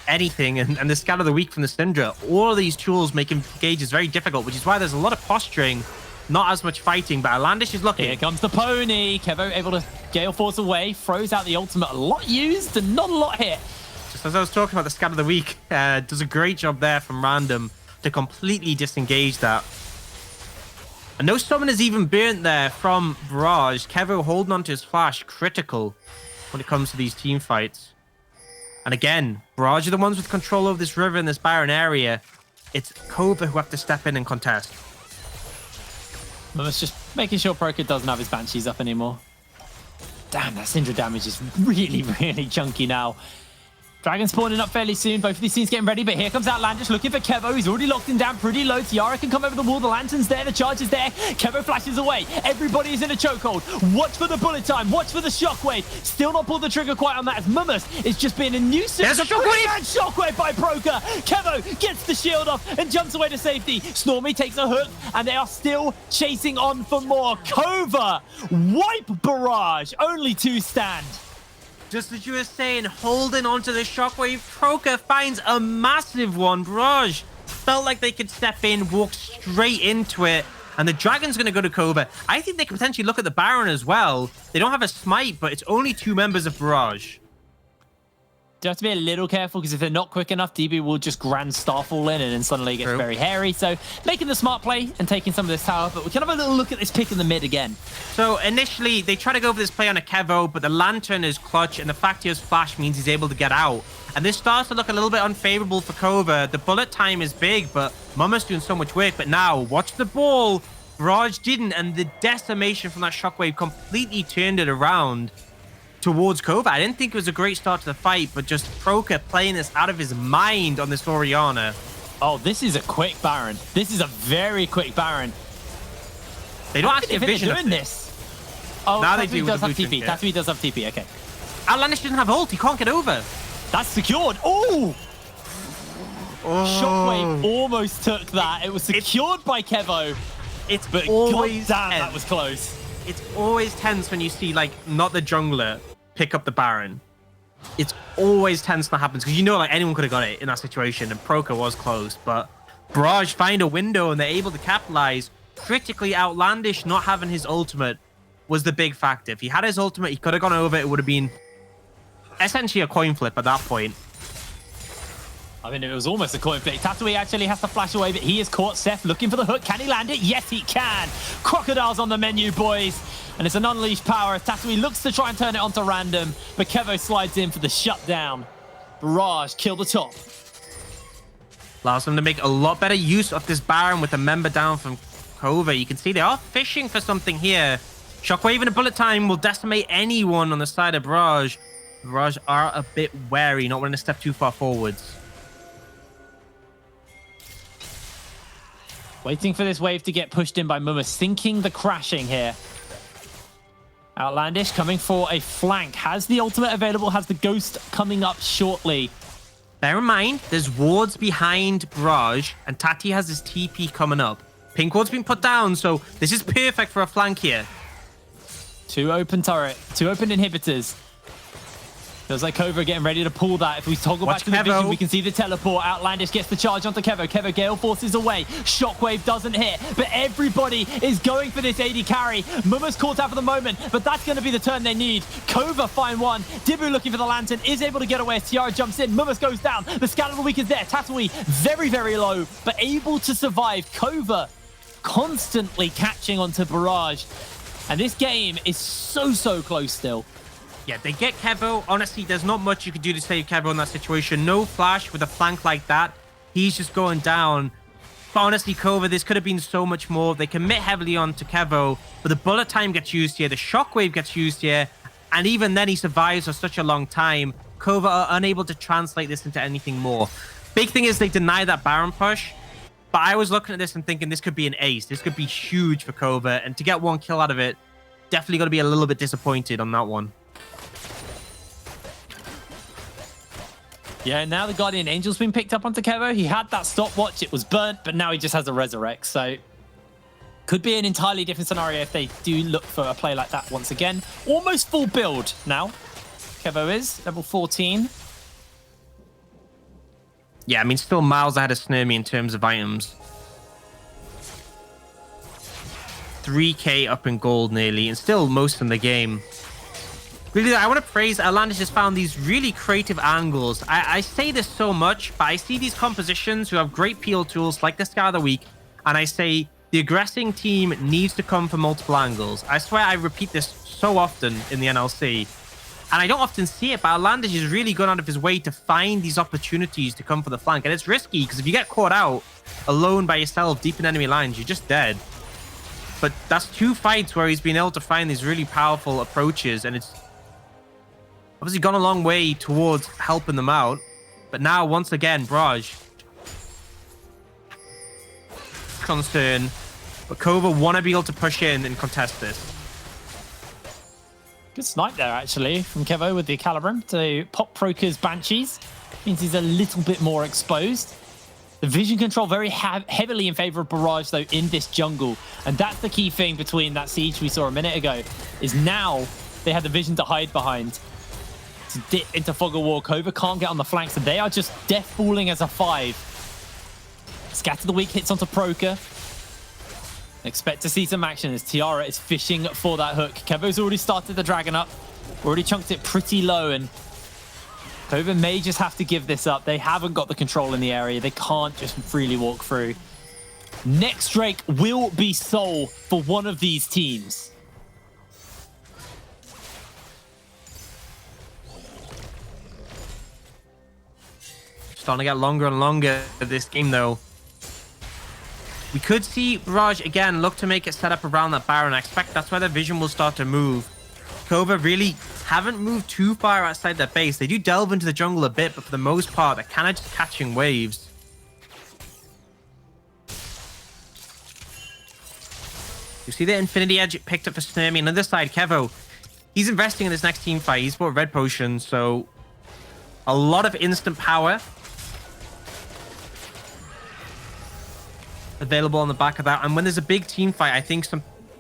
anything, and the Scatter of the Weak from the Syndra, all of these tools make engages very difficult, which is why there's a lot of posturing, not as much fighting, but Outlandish is lucky. Here comes the pony. Kevo able to Gale Force away, throws out the ultimate. A lot used and not a lot hit. Just as I was talking about the Scatter of the Weak, does a great job there from Random to completely disengage that. And no summon is even burnt there from Barrage. Kevo holding onto his flash, critical when it comes to these team fights. And again, Barrage are the ones with control over this river and this barren area. It's Kova who have to step in and contest. But it's just making sure Proka doesn't have his Banshees up anymore. Damn, that Syndra damage is really, really chunky now. Dragon spawning up fairly soon. Both of these teams getting ready, but here comes Outlandish looking for Kevo. He's already locked him down pretty low. Tiara can come over the wall. The Lantern's there. The charge is there. Kevo flashes away. Everybody is in a chokehold. Watch for the bullet time. Watch for the shockwave. Still not pulled the trigger quite on that as Mummus is just being a nuisance. There's a shockwave! Shockwave by Proka. Kevo gets the shield off and jumps away to safety. Snormy takes a hook, and they are still chasing on for more. Kova wipe Barrage. Only 2 stand. Just as you were saying, holding onto the Shockwave, Proka finds a massive one. Barrage felt like they could step in, walk straight into it, and the Dragon's going to go to Kova. I think they could potentially look at the Baron as well. They don't have a smite, but it's only 2 members of Barrage. You have to be a little careful because if they're not quick enough, DB will just grand Starfall in and then suddenly it gets very hairy. So making the smart play and taking some of this tower, but we can have a little look at this pick in the mid again. So initially, they try to go for this play on a Kevo, but the Lantern is clutch, and the fact he has flash means he's able to get out. And this starts to look a little bit unfavorable for Kova. The bullet time is big, but Mama's doing so much work. But now, watch the ball. Barrage didn't, and the decimation from that Shockwave completely turned it around towards Kova. I didn't think it was a great start to the fight, but just Proka playing this out of his mind on this Orianna. Oh, this is a quick Baron. This is a very quick Baron. They don't actually have vision doing this. Oh, now they Tatooine do does have with the blue TP. trinket. Tatooine does have TP, okay. Outlandish doesn't have ult. He can't get over. That's secured. Oh! Shockwave almost took that. It was secured by Kevo. It's But always goddamn, tense. that was close. It's always tense when you see, like, not the jungler pick up the Baron. It's always tense when that happens because you know, like, anyone could have got it in that situation, and Proka was close, but Barrage find a window and they're able to capitalize. Critically, Outlandish not having his ultimate was the big factor. If he had his ultimate, he could have gone over. It would have been essentially a coin flip at that point. I mean, it was almost a coin flip. Tatooine actually has to flash away, but he is caught. Seth looking for the hook. Can he land it? Yes, he can. Crocodiles on the menu, boys. And it's an unleashed power. Tatooine looks to try and turn it onto Random, but Kevo slides in for the shutdown. Barrage, kill the top. Allows them to make a lot better use of this Baron with a member down from Kova. You can see they are fishing for something here. Shockwave and a bullet time will decimate anyone on the side of Barrage. Barrage are a bit wary, not wanting to step too far forwards. Waiting for this wave to get pushed in by Mumma, sinking the crashing here. Outlandish coming for a flank. Has the ultimate available, has the ghost coming up shortly. Bear in mind, there's wards behind Barrage, and Tati has his TP coming up. Pink ward's been put down, so this is perfect for a flank here. 2 open turret, 2 open inhibitors. Feels like Kova getting ready to pull that. If we toggle back to the vision, we can see the teleport. Outlandish gets the charge onto Kevo. Kevo Gale forces away. Shockwave doesn't hit, but everybody is going for this AD carry. Mumma's caught out for the moment, but that's going to be the turn they need. Kova find one. Dibu looking for the lantern, is able to get away as Tiara jumps in. Mumma's goes down. The Scatter of the Weak is there. Tatooine very, very low, but able to survive. Kova constantly catching onto Barrage. And this game is so close still. Yeah, they get Kevo. Honestly, there's not much you can do to save Kevo in that situation. No flash with a flank like that. He's just going down. But honestly, Kova, this could have been so much more. They commit heavily onto Kevo, but the bullet time gets used here. The shockwave gets used here. And even then, he survives for such a long time. Kova are unable to translate this into anything more. Big thing is they deny that Baron push. But I was looking at this and thinking this could be an ace. This could be huge for Kova. And to get one kill out of it, definitely got to be a little bit disappointed on that one. Yeah, now the Guardian Angel's been picked up onto Kevo. He had that stopwatch. It was burnt, but now he just has a resurrect. So could be an entirely different scenario if they do look for a play like that once again. Almost full build now. Kevo is level 14. Yeah, I mean, still miles ahead of Snurmy in terms of items. 3k up in gold nearly, and still most in the game. Really, I want to praise Outlanders just found these really creative angles. I say this so much, but I see these compositions who have great peel tools like the Sky of the Week, and I say the aggressing team needs to come from multiple angles. I swear I repeat this so often in the NLC, and I don't often see it, but Outlanders is really gone out of his way to find these opportunities to come for the flank. And it's risky, because if you get caught out alone by yourself deep in enemy lines, you're just dead. But that's 2 fights where he's been able to find these really powerful approaches, and it's obviously gone a long way towards helping them out. But now, once again, Barrage. Concern. But Kova want to be able to push in and contest this. Good snipe there, actually, from Kevo with the Calibrum to pop Proker's Banshees. Means he's a little bit more exposed. The vision control very heavily in favor of Barrage, though, in this jungle. And that's the key thing between that siege we saw a minute ago, is now they have the vision to hide behind. To dip into Fog of War. Kova can't get on the flanks, and they are just death falling as a 5. Scatter the Weak hits onto Proker. Expect to see some action as Tiara is fishing for that hook. Kevo's already started the dragon up. Already chunked it pretty low, and Kova may just have to give this up. They haven't got the control in the area. They can't just freely walk through. Next Drake will be Soul for one of these teams. Starting to get longer and longer this game, though. We could see Barrage again look to make it set up around that Baron. I expect that's where their vision will start to move. Kova really haven't moved too far outside their base. They do delve into the jungle a bit, but for the most part, they're kind of just catching waves. You see the Infinity Edge picked up for Snurmy. On the other side, Kevo, he's investing in this next team fight. He's bought Red Potion, so a lot of instant power available on the back of that. And when there's a big team fight, I think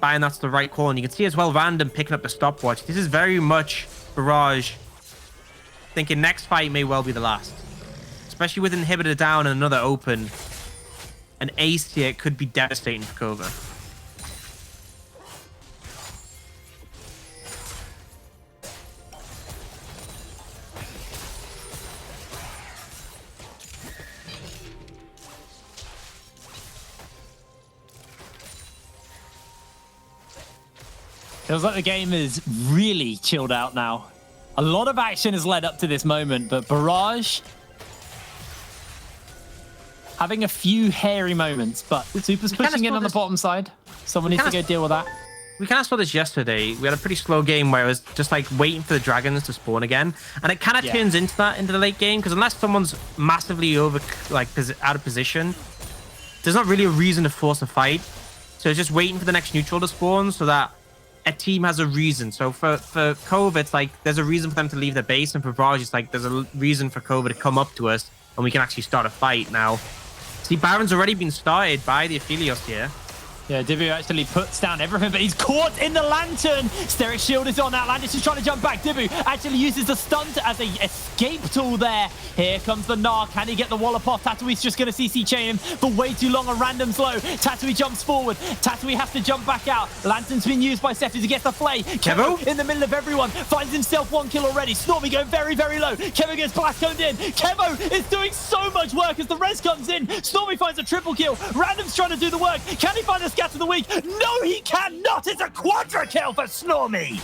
buying that's the right call. And you can see as well Random picking up the stopwatch. This is very much Barrage thinking next fight may well be the last, especially with Inhibitor down and another open. An ace here could be devastating for Kova. Feels like the game is really chilled out now. A lot of action has led up to this moment, but Barrage having a few hairy moments, but Super's pushing in on the bottom side. Someone needs to go deal with that. We kind of saw this yesterday. We had a pretty slow game where it was just like waiting for the dragons to spawn again. And it kind of turns into that into the late game, because unless someone's massively out of position, there's not really a reason to force a fight. So it's just waiting for the next neutral to spawn so that a team has a reason. So for Kova, it's like there's a reason for them to leave their base, and for Barrage, it's like there's a reason for Kova to come up to us and we can actually start a fight now. See, Baron's already been started by the Aphelios here. Yeah, Dibu actually puts down everything, but he's caught in the lantern. Steric shield is on. Outlandish is trying to jump back. Dibu actually uses the stunt as a escape tool there. Here comes the Gnar. Can he get the wallop off? Tatui's just going to CC chain him for way too long. A Random's low. Tatui jumps forward. Tatui has to jump back out. Lantern's been used by Sefty to get the flay. Kevo in the middle of everyone finds himself 1 kill already. Stormy going very, very low. Kevo gets blast coned in. Kevo is doing so much work as the res comes in. Stormy finds a triple kill. Random's trying to do the work. Can he find a scatter the week? No, he cannot. It's a quadra kill for Stormy.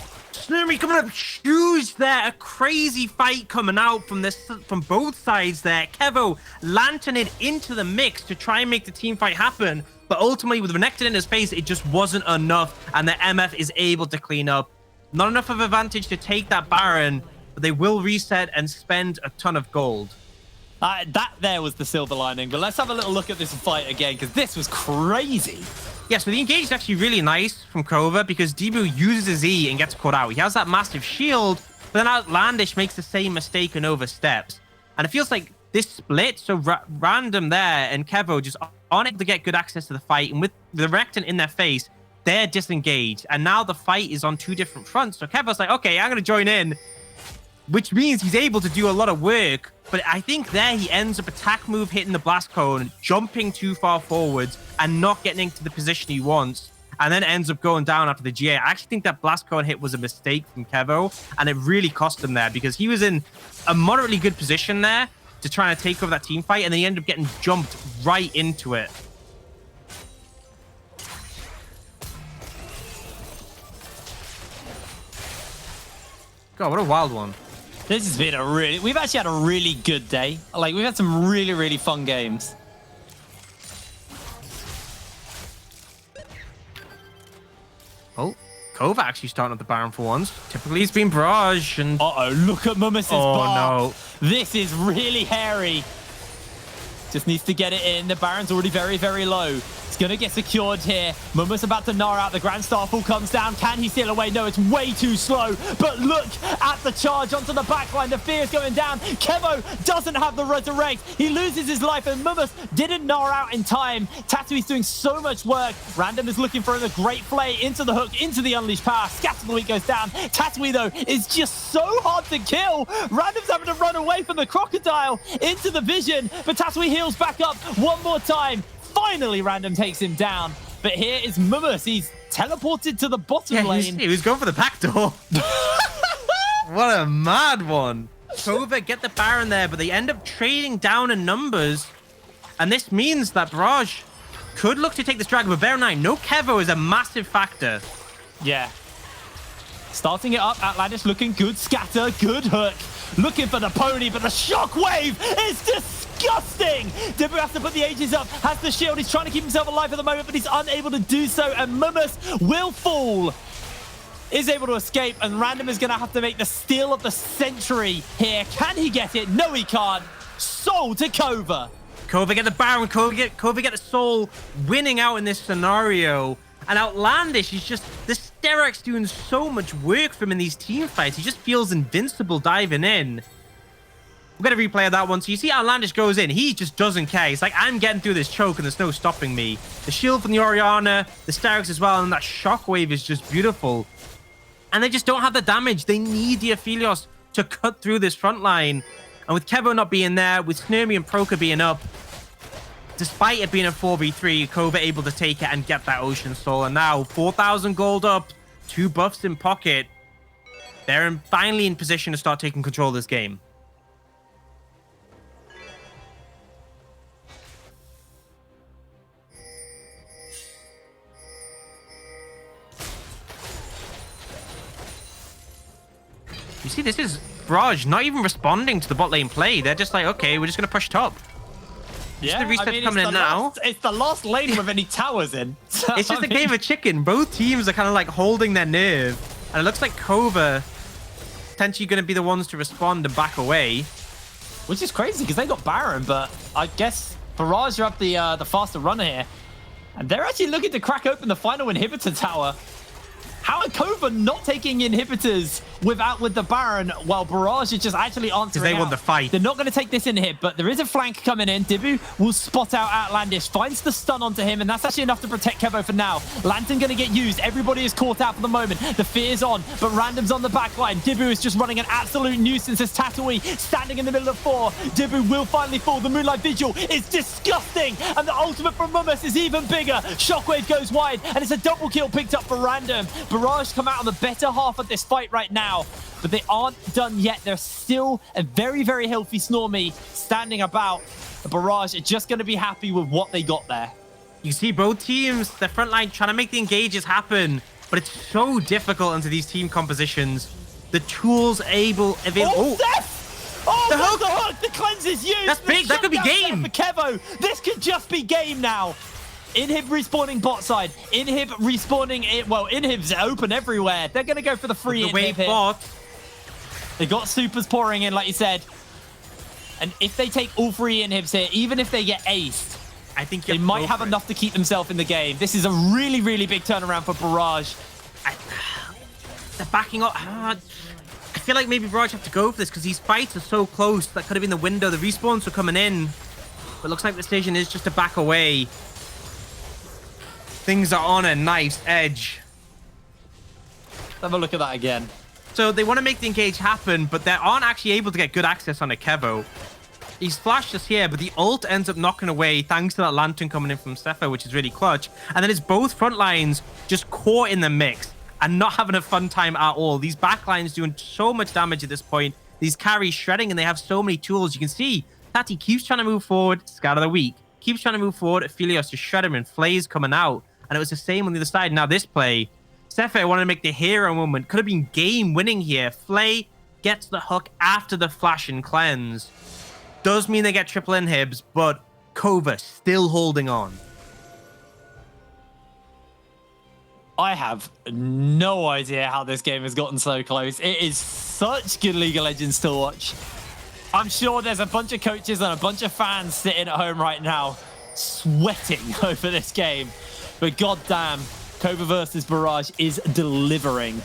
Snurmy coming up huge there. A crazy fight coming out from both sides there. Kevo lantern it into the mix to try and make the team fight happen. But ultimately, with Renekton in his face, it just wasn't enough. And the MF is able to clean up. Not enough of advantage to take that Baron, but they will reset and spend a ton of gold. That there was the silver lining. But let's have a little look at this fight again, because this was crazy. Yeah, so the engage is actually really nice from Kova because Debu uses his E and gets caught out. He has that massive shield, but then Outlandish makes the same mistake and oversteps. And it feels like this split, so random there, and Kevo just aren't able to get good access to the fight. And with the Renekton in their face, they're disengaged. And now the fight is on two different fronts. So Kevo's like, okay, I'm going to join in, which means he's able to do a lot of work. But I think there he ends up attack move hitting the blast cone, jumping too far forwards and not getting into the position he wants, and then ends up going down after the GA. I actually think that blast cone hit was a mistake from Kevo, and it really cost him there because he was in a moderately good position there to try and take over that team fight, and then he ended up getting jumped right into it. God, what a wild one. This has been we've actually had a really good day. Like, we've had some really, really fun games. Oh, Kova actually starting up the Baron for once. Typically, it's been Barrage and... Uh-oh, look at Mumus's bar. no. This is really hairy. Just needs to get it in. The Baron's already very, very low. It's going to get secured here. Mumus about to gnaw out. The Grand Starfall comes down. Can he steal away? No, it's way too slow. But look at the charge onto the backline. The fear is going down. Kevo doesn't have the resurrect. He loses his life, and Mumus didn't gnaw out in time. Tatui's doing so much work. Random is looking for a great play into the hook, into the unleashed power. Scatter the weak goes down. Tatui, though, is just so hard to kill. Random's having to run away from the crocodile into the vision, but Tatui heals back up one more time. Finally, Random takes him down. But here is Mumus. He's teleported to the bottom lane. He was going for the back door. What a mad one. Kova get the Baron there, but they end up trading down in numbers. And this means that Barrage could look to take this dragon, but bear in mind, no Kevo is a massive factor. Yeah. Starting it up, Outlandish looking good. Scatter, good hook. Looking for the pony, but the shockwave is disgusting. Dibu has to put the Aegis up, has the shield. He's trying to keep himself alive at the moment, but he's unable to do so. And Mumus will fall. Is able to escape, and Random is going to have to make the steal of the century here. Can he get it? No, he can't. Soul to Kova. Kova get the Baron, Kova get the soul, winning out in this scenario. And Outlandish is just, the Sterak's doing so much work for him in these team fights. He just feels invincible diving in. We're going to replay that one. So you see Outlandish goes in. He just doesn't care. He's like, I'm getting through this choke and there's no stopping me. The shield from the Orianna, the Sterak's as well, and that shockwave is just beautiful. And they just don't have the damage. They need the Aphelios to cut through this front line. And with Kevo not being there, with Snurmy and Proka being up, despite it being a 4v3, Kova able to take it and get that Ocean Soul. And now 4,000 gold up, 2 buffs in pocket. They're finally in position to start taking control of this game. You see, this is Barrage not even responding to the bot lane play. They're just like, okay, we're just going to push top. Yeah, the reset's coming in now. It's the last lane with any towers in. So, It's just a game of chicken. Both teams are kind of like holding their nerve. And it looks like Kova potentially going to be the ones to respond and back away. Which is crazy because they got Baron, but I guess Barrage are up the faster runner here. And they're actually looking to crack open the final inhibitor tower. How are Kova not taking inhibitors with the Baron while Barrage is just actually answering Because they want the fight. They're not going to take this in hit, but there is a flank coming in. Dibu will spot out Outlandish, finds the stun onto him, and that's actually enough to protect Kevo for now. Lantern going to get used. Everybody is caught out for the moment. The fear's on, but Random's on the back line. Dibu is just running an absolute nuisance as Tatui standing in the middle of 4. Dibu will finally fall. The Moonlight Vigil is disgusting, and the ultimate from Mumus is even bigger. Shockwave goes wide, and it's a double kill picked up for Random. Barrage come out on the better half of this fight right now, but they aren't done yet. There's still a very, very healthy Snormy standing about. The Barrage are just going to be happy with what they got there. You see both teams, the front line trying to make the engages happen. but it's so difficult into these team compositions. The tools available. Oh, Seth! Oh, The that's hook! the hook! The cleanse is used! That's The big, that could be shutdown game. there for Kevo! This could just be game now! Inhib respawning bot side. Inhib respawning it. Well, Inhib's open everywhere. They're going to go for the free The Inhib wave here. bot. They got supers pouring in, like you said. And if they take all 3 Inhibs here, even if they get aced, I think they might have enough to keep themselves in the game. This is a really, really big turnaround for Barrage. They're backing up. I feel like maybe Barrage have to go for this because these fights are so close. That could have been the window. The respawns were coming in. But it looks like the decision is just to back away. Things are on a knife's edge. Let's have a look at that again. So they want to make the engage happen, but they aren't actually able to get good access on a Kevo. He's flashed us here, but the ult ends up knocking away thanks to that lantern coming in from Cepho, which is really clutch. And then it's both front lines just caught in the mix and not having a fun time at all. These back lines doing so much damage at this point. These carries shredding, and they have so many tools. You can see Tati keeps trying to move forward. Scout of the week. Keeps trying to move forward. Aphelios just shred him, and Flay's coming out. And it was the same on the other side. Now this play, Cepho wanted to make the hero moment. Could have been game winning here. Flay gets the hook after the flash and cleanse. Does mean they get triple inhibs, but Kova still holding on. I have no idea how this game has gotten so close. It is such good League of Legends to watch. I'm sure there's a bunch of coaches and a bunch of fans sitting at home right now sweating over this game. But goddamn, Kova versus Barrage is delivering.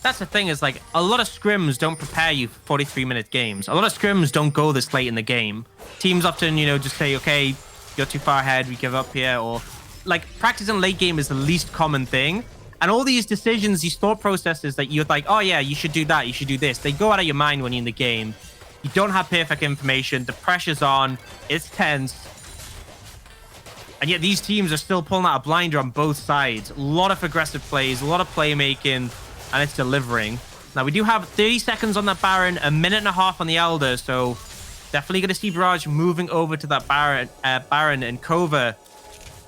That's the thing, is like a lot of scrims don't prepare you for 43-minute games. A lot of scrims don't go this late in the game. Teams often, just say, okay, you're too far ahead, we give up here, or like practicing late game is the least common thing. And all these decisions, these thought processes that you're like, oh yeah, you should do that, you should do this, they go out of your mind when you're in the game. You don't have perfect information, the pressure's on, it's tense. And yet these teams are still pulling out a blinder on both sides. A lot of aggressive plays, a lot of playmaking, and it's delivering. Now, we do have 30 seconds on that Baron, a minute and a half on the Elder, so definitely going to see Barrage moving over to that Baron, and Kova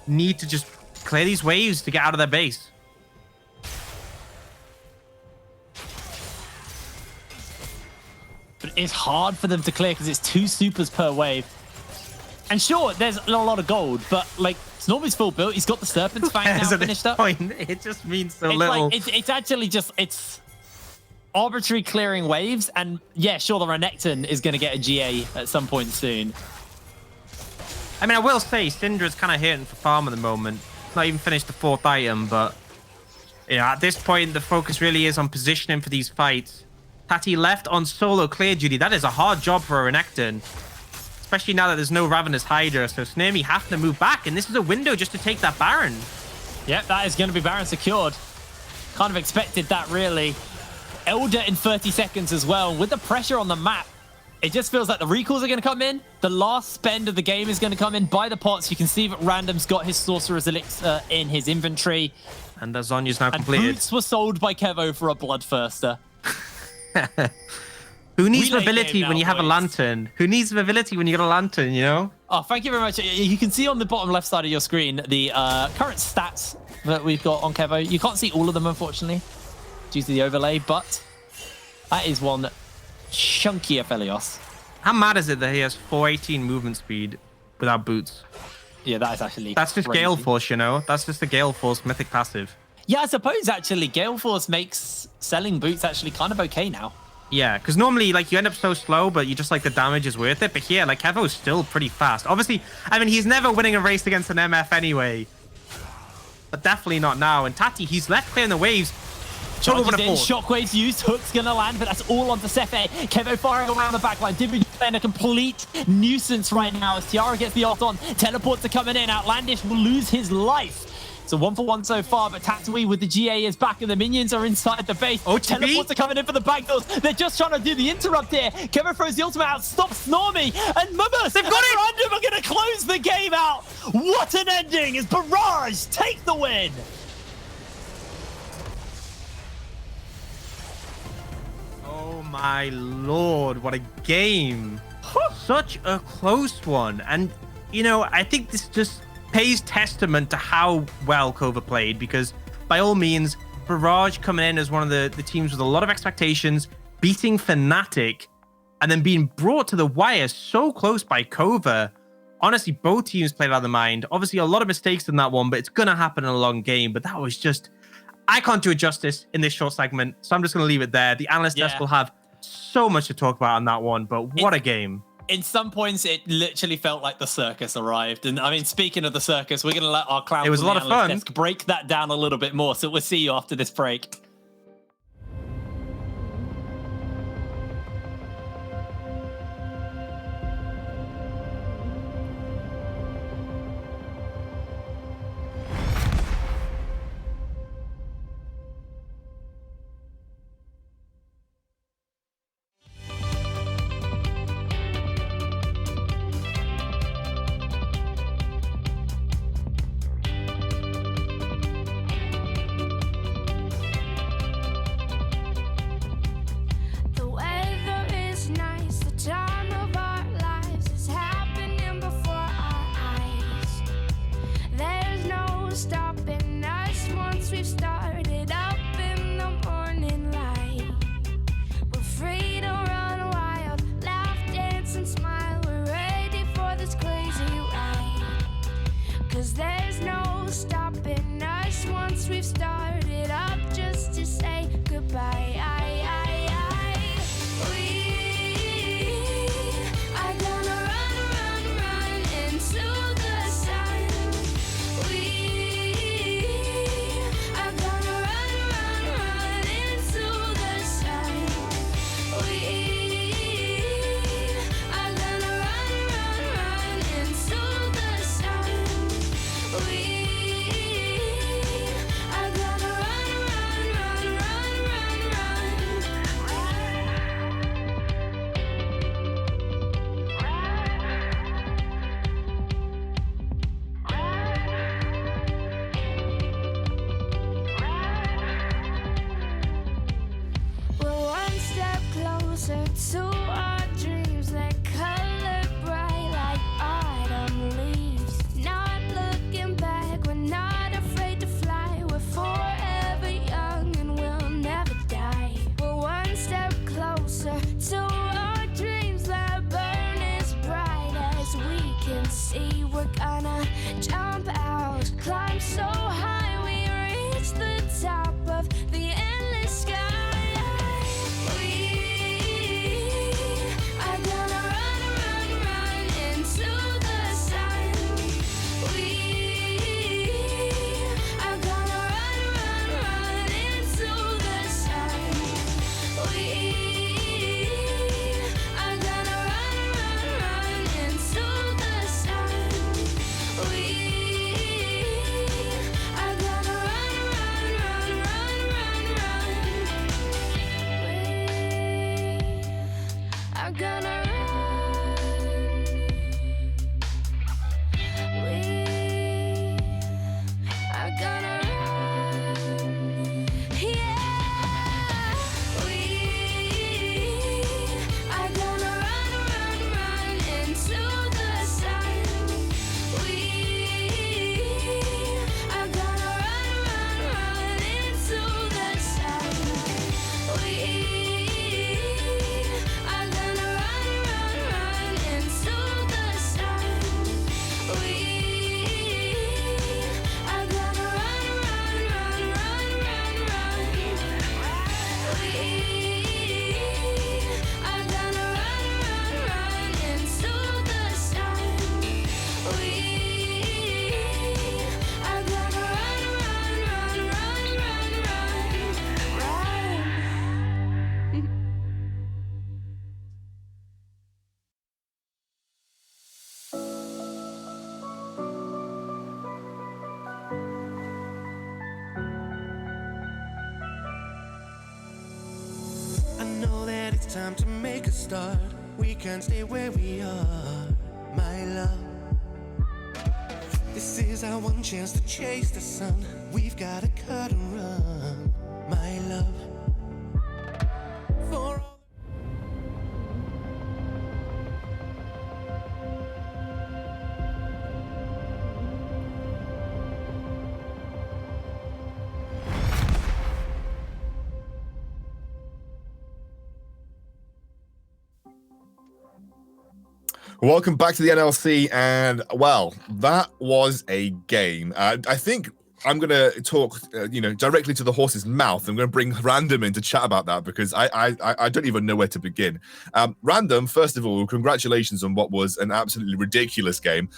need to just clear these waves to get out of their base. But it's hard for them to clear because it's 2 supers per wave. And sure, there's a lot of gold, but like Snorby's full built. He's got the Serpent's Fang now finished up. It just means so It's little. like it's actually just arbitrary clearing waves, and yeah, sure, the Renekton is going to get a GA at some point soon. I mean, I will say Syndra's kind of hitting for farm at the moment. Not even finished the 4th item, but at this point, the focus really is on positioning for these fights. Tati left on solo clear duty. That is a hard job for a Renekton. Especially now that there's no Ravenous Hydra, so Snurmy have to move back, and this is a window just to take that Baron. Yep, that is going to be Baron secured. Kind of expected that, really. Elder in 30 seconds as well. With the pressure on the map, it just feels like the recalls are going to come in. The last spend of the game is going to come in by the pots. You can see that Random's got his Sorcerer's Elixir in his inventory. And the Zonya's now And completed. boots were sold by Kevo for a Bloodthirster. Who needs Relay mobility game when now, you have a boys. lantern? Who needs mobility when you got a lantern, Oh, thank you very much. You can see on the bottom left side of your screen the current stats that we've got on Kevo. You can't see all of them, unfortunately, due to the overlay, but that is one chunky Aphelios. How mad is it that he has 418 movement speed without boots? Yeah, that is actually That's just crazy. Gale Force, That's just the Gale Force mythic passive. Yeah, I suppose actually Gale Force makes selling boots actually kind of okay now. Yeah, because normally, like, you end up so slow, but you just, like, the damage is worth it. But here, like, Kevo's still pretty fast. Obviously, I mean, he's never winning a race against an MF anyway. But definitely not now. And Tati, he's left clearing the waves. Charges in, shockwaves used, hook's gonna land, but that's all onto Sefe. Kevo firing around the backline. Dibu playing a complete nuisance right now as Tiara gets the ult on. Teleports are coming in. Outlandish will lose his life. So 1-for-1 so far, but Tatooine with the GA is back and the minions are inside the base. OTP? Teleports are coming in for the backdoors. They're just trying to do the interrupt here. Kevo throws the ultimate out, stops Snormy, and Mumus They've got it! Random are going to close the game out. What an ending as Barrage take the win. Oh my lord, what a game. Such a close one. And, I think this just pays testament to how well Kova played, because by all means, Barrage coming in as one of the teams with a lot of expectations, beating Fnatic, and then being brought to the wire so close by Kova. Honestly, both teams played out of the mind. Obviously, a lot of mistakes in that one, but it's going to happen in a long game. But that was just... I can't do it justice in this short segment, so I'm just going to leave it there. The analyst desk will have so much to talk about on that one, but what a game. In some points, it literally felt like the circus arrived. And I mean, speaking of the circus, we're going to let our clowns it was a lot of fun. Break that down a little bit more. So we'll see you after this break. Time to make a start. We can't stay where we are, my love. This is our one chance to chase the sun. We've got to cut and run, my love. For all Welcome back to the NLC, and well, that was a game. I think I'm going to talk, directly to the horse's mouth. I'm going to bring Random in to chat about that because I don't even know where to begin. Random, first of all, congratulations on what was an absolutely ridiculous game.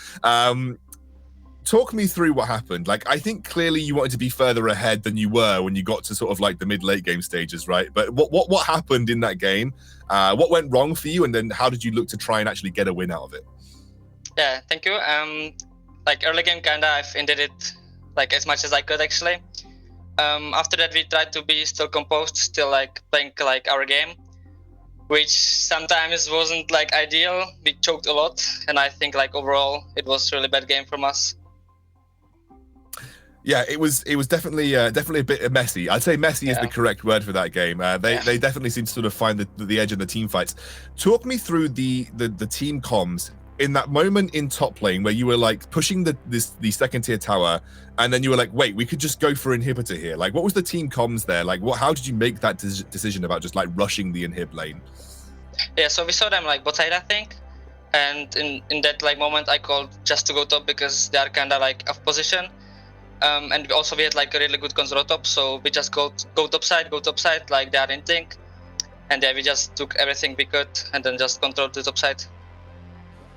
Talk me through what happened. Like, I think clearly you wanted to be further ahead than you were when you got to sort of like the mid-late game stages, right? But what happened in that game? What went wrong for you, and then how did you look to try and actually get a win out of it? Yeah, thank you. Like early game, kinda I've ended it like as much as I could actually. After that, we tried to be still composed, still like playing like our game, which sometimes wasn't like ideal. We choked a lot, and I think like overall it was really bad game from us. Yeah, it was definitely a bit messy. I'd say messy is the correct word for that game. They definitely seem to sort of find the edge in the team fights. Talk me through the team comms in that moment in top lane where you were like pushing the second tier tower, and then you were like, wait, we could just go for inhibitor here. Like, what was the team comms there? Like, how did you make that decision about just like rushing the inhib lane? Yeah, so we saw them like bot side, I think, and in that like moment I called just to go top because they are kind of like off position. And also we had like a really good control top, so we just go top side, like they are in sync, and yeah, we just took everything we could and then just controlled the top side.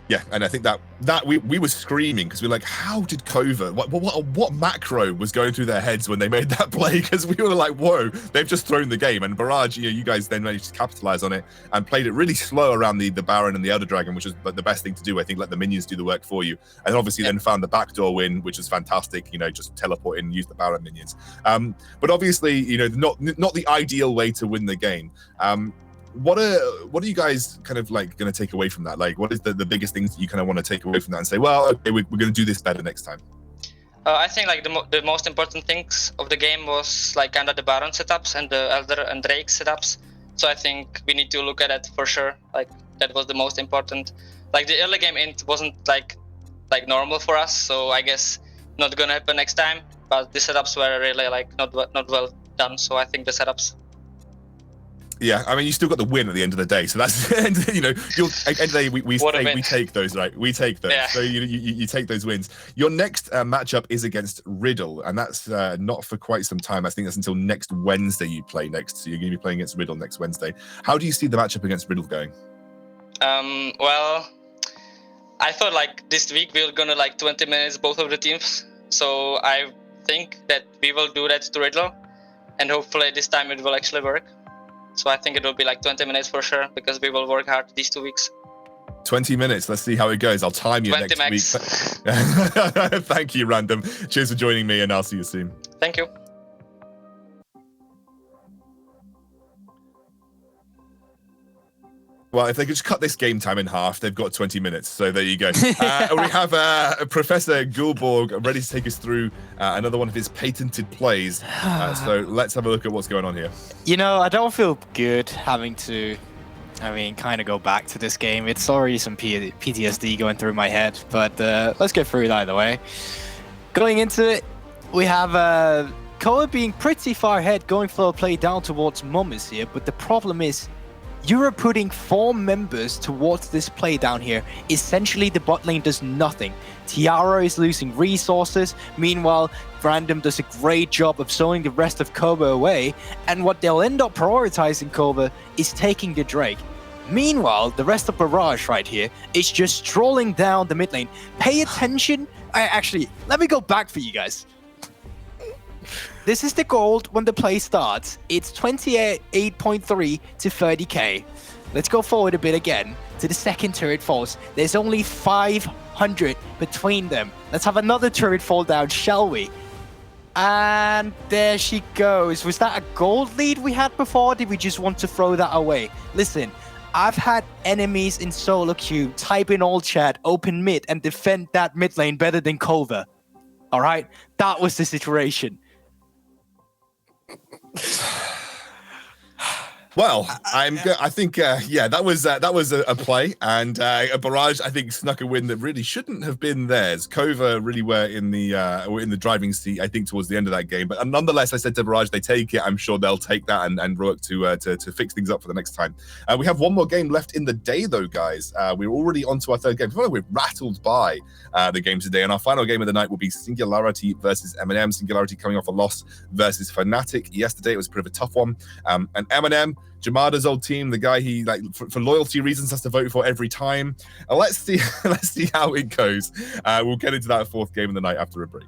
Yeah, and I think that we were screaming because we were like, how did Kova, what macro was going through their heads when they made that play? Because we were like, whoa, they've just thrown the game. And Barrage, you guys then managed to capitalize on it and played it really slow around the Baron and the Elder Dragon, which is the best thing to do. I think let the minions do the work for you. And obviously then found the backdoor win, which is fantastic. Just teleport in and use the Baron minions. But obviously, not the ideal way to win the game. What are you guys kind of like going to take away from that? Like, what is the biggest things that you kind of want to take away from that and say, well, okay, we're going to do this better next time? I think like the most important things of the game was like kind of the Baron setups and the Elder and Drake setups. So I think we need to look at it for sure. Like that was the most important. Like the early game int wasn't like normal for us, so I guess not gonna happen next time. But the setups were really like not well done. So I think the setups. Yeah, I mean, you still got the win at the end of the day, so that's at the end of the day we take those, right? We take those, so you take those wins. Your next matchup is against Riddle, and that's not for quite some time. I think that's until next Wednesday you play next. So you're going to be playing against Riddle next Wednesday. How do you see the matchup against Riddle going? Well, I thought like this week we were gonna like 20 minutes both of the teams, so I think that we will do that to Riddle, and hopefully this time it will actually work. So I think it will be like 20 minutes for sure because we will work hard these 2 weeks. 20 minutes. Let's see how it goes. I'll time you 20 next max. week. Thank you, Random. Cheers for joining me, and I'll see you soon. Thank you. Well, if they could just cut this game time in half, they've got 20 minutes. So there you go. We have Professor Gulborg ready to take us through another one of his patented plays. So let's have a look at what's going on here. I don't feel good having to, kind of go back to this game. It's already some PTSD going through my head, but let's get through it either way. Going into it, we have Kova being pretty far ahead, going for a play down towards Momus here, but the problem is, you are putting 4 members towards this play down here. Essentially, the bot lane does nothing. Tiara is losing resources. Meanwhile, Random does a great job of sowing the rest of Kova away. And what they'll end up prioritizing Kova is taking the Drake. Meanwhile, the rest of Barrage right here is just strolling down the mid lane. Pay attention. Actually, let me go back for you guys. This is the gold when the play starts. It's 28.3 to 30k. Let's go forward a bit again to the second turret falls. There's only 500 between them. Let's have another turret fall down, shall we? And there she goes. Was that a gold lead we had before? Or did we just want to throw that away? Listen, I've had enemies in solo queue type in all chat, open mid, and defend that mid lane better than Kova. All right? That was the situation. Well, I think that was a play, and a Barrage I think snuck a win that really shouldn't have been theirs. Kova really were in the driving seat, I think, towards the end of that game. But nonetheless, I said to Barrage, they take it. I'm sure they'll take that and work to fix things up for the next time. We have one more game left in the day, though, guys. We're already on to our third game. I feel like we're rattled by the games today, and our final game of the night will be Singularity versus Eminem. Singularity coming off a loss versus Fnatic yesterday. It was a bit of a tough one, and Eminem, Jamada's old team, the guy he for loyalty reasons has to vote for every time. Let's see how it goes. We'll get into that fourth game of the night after a break.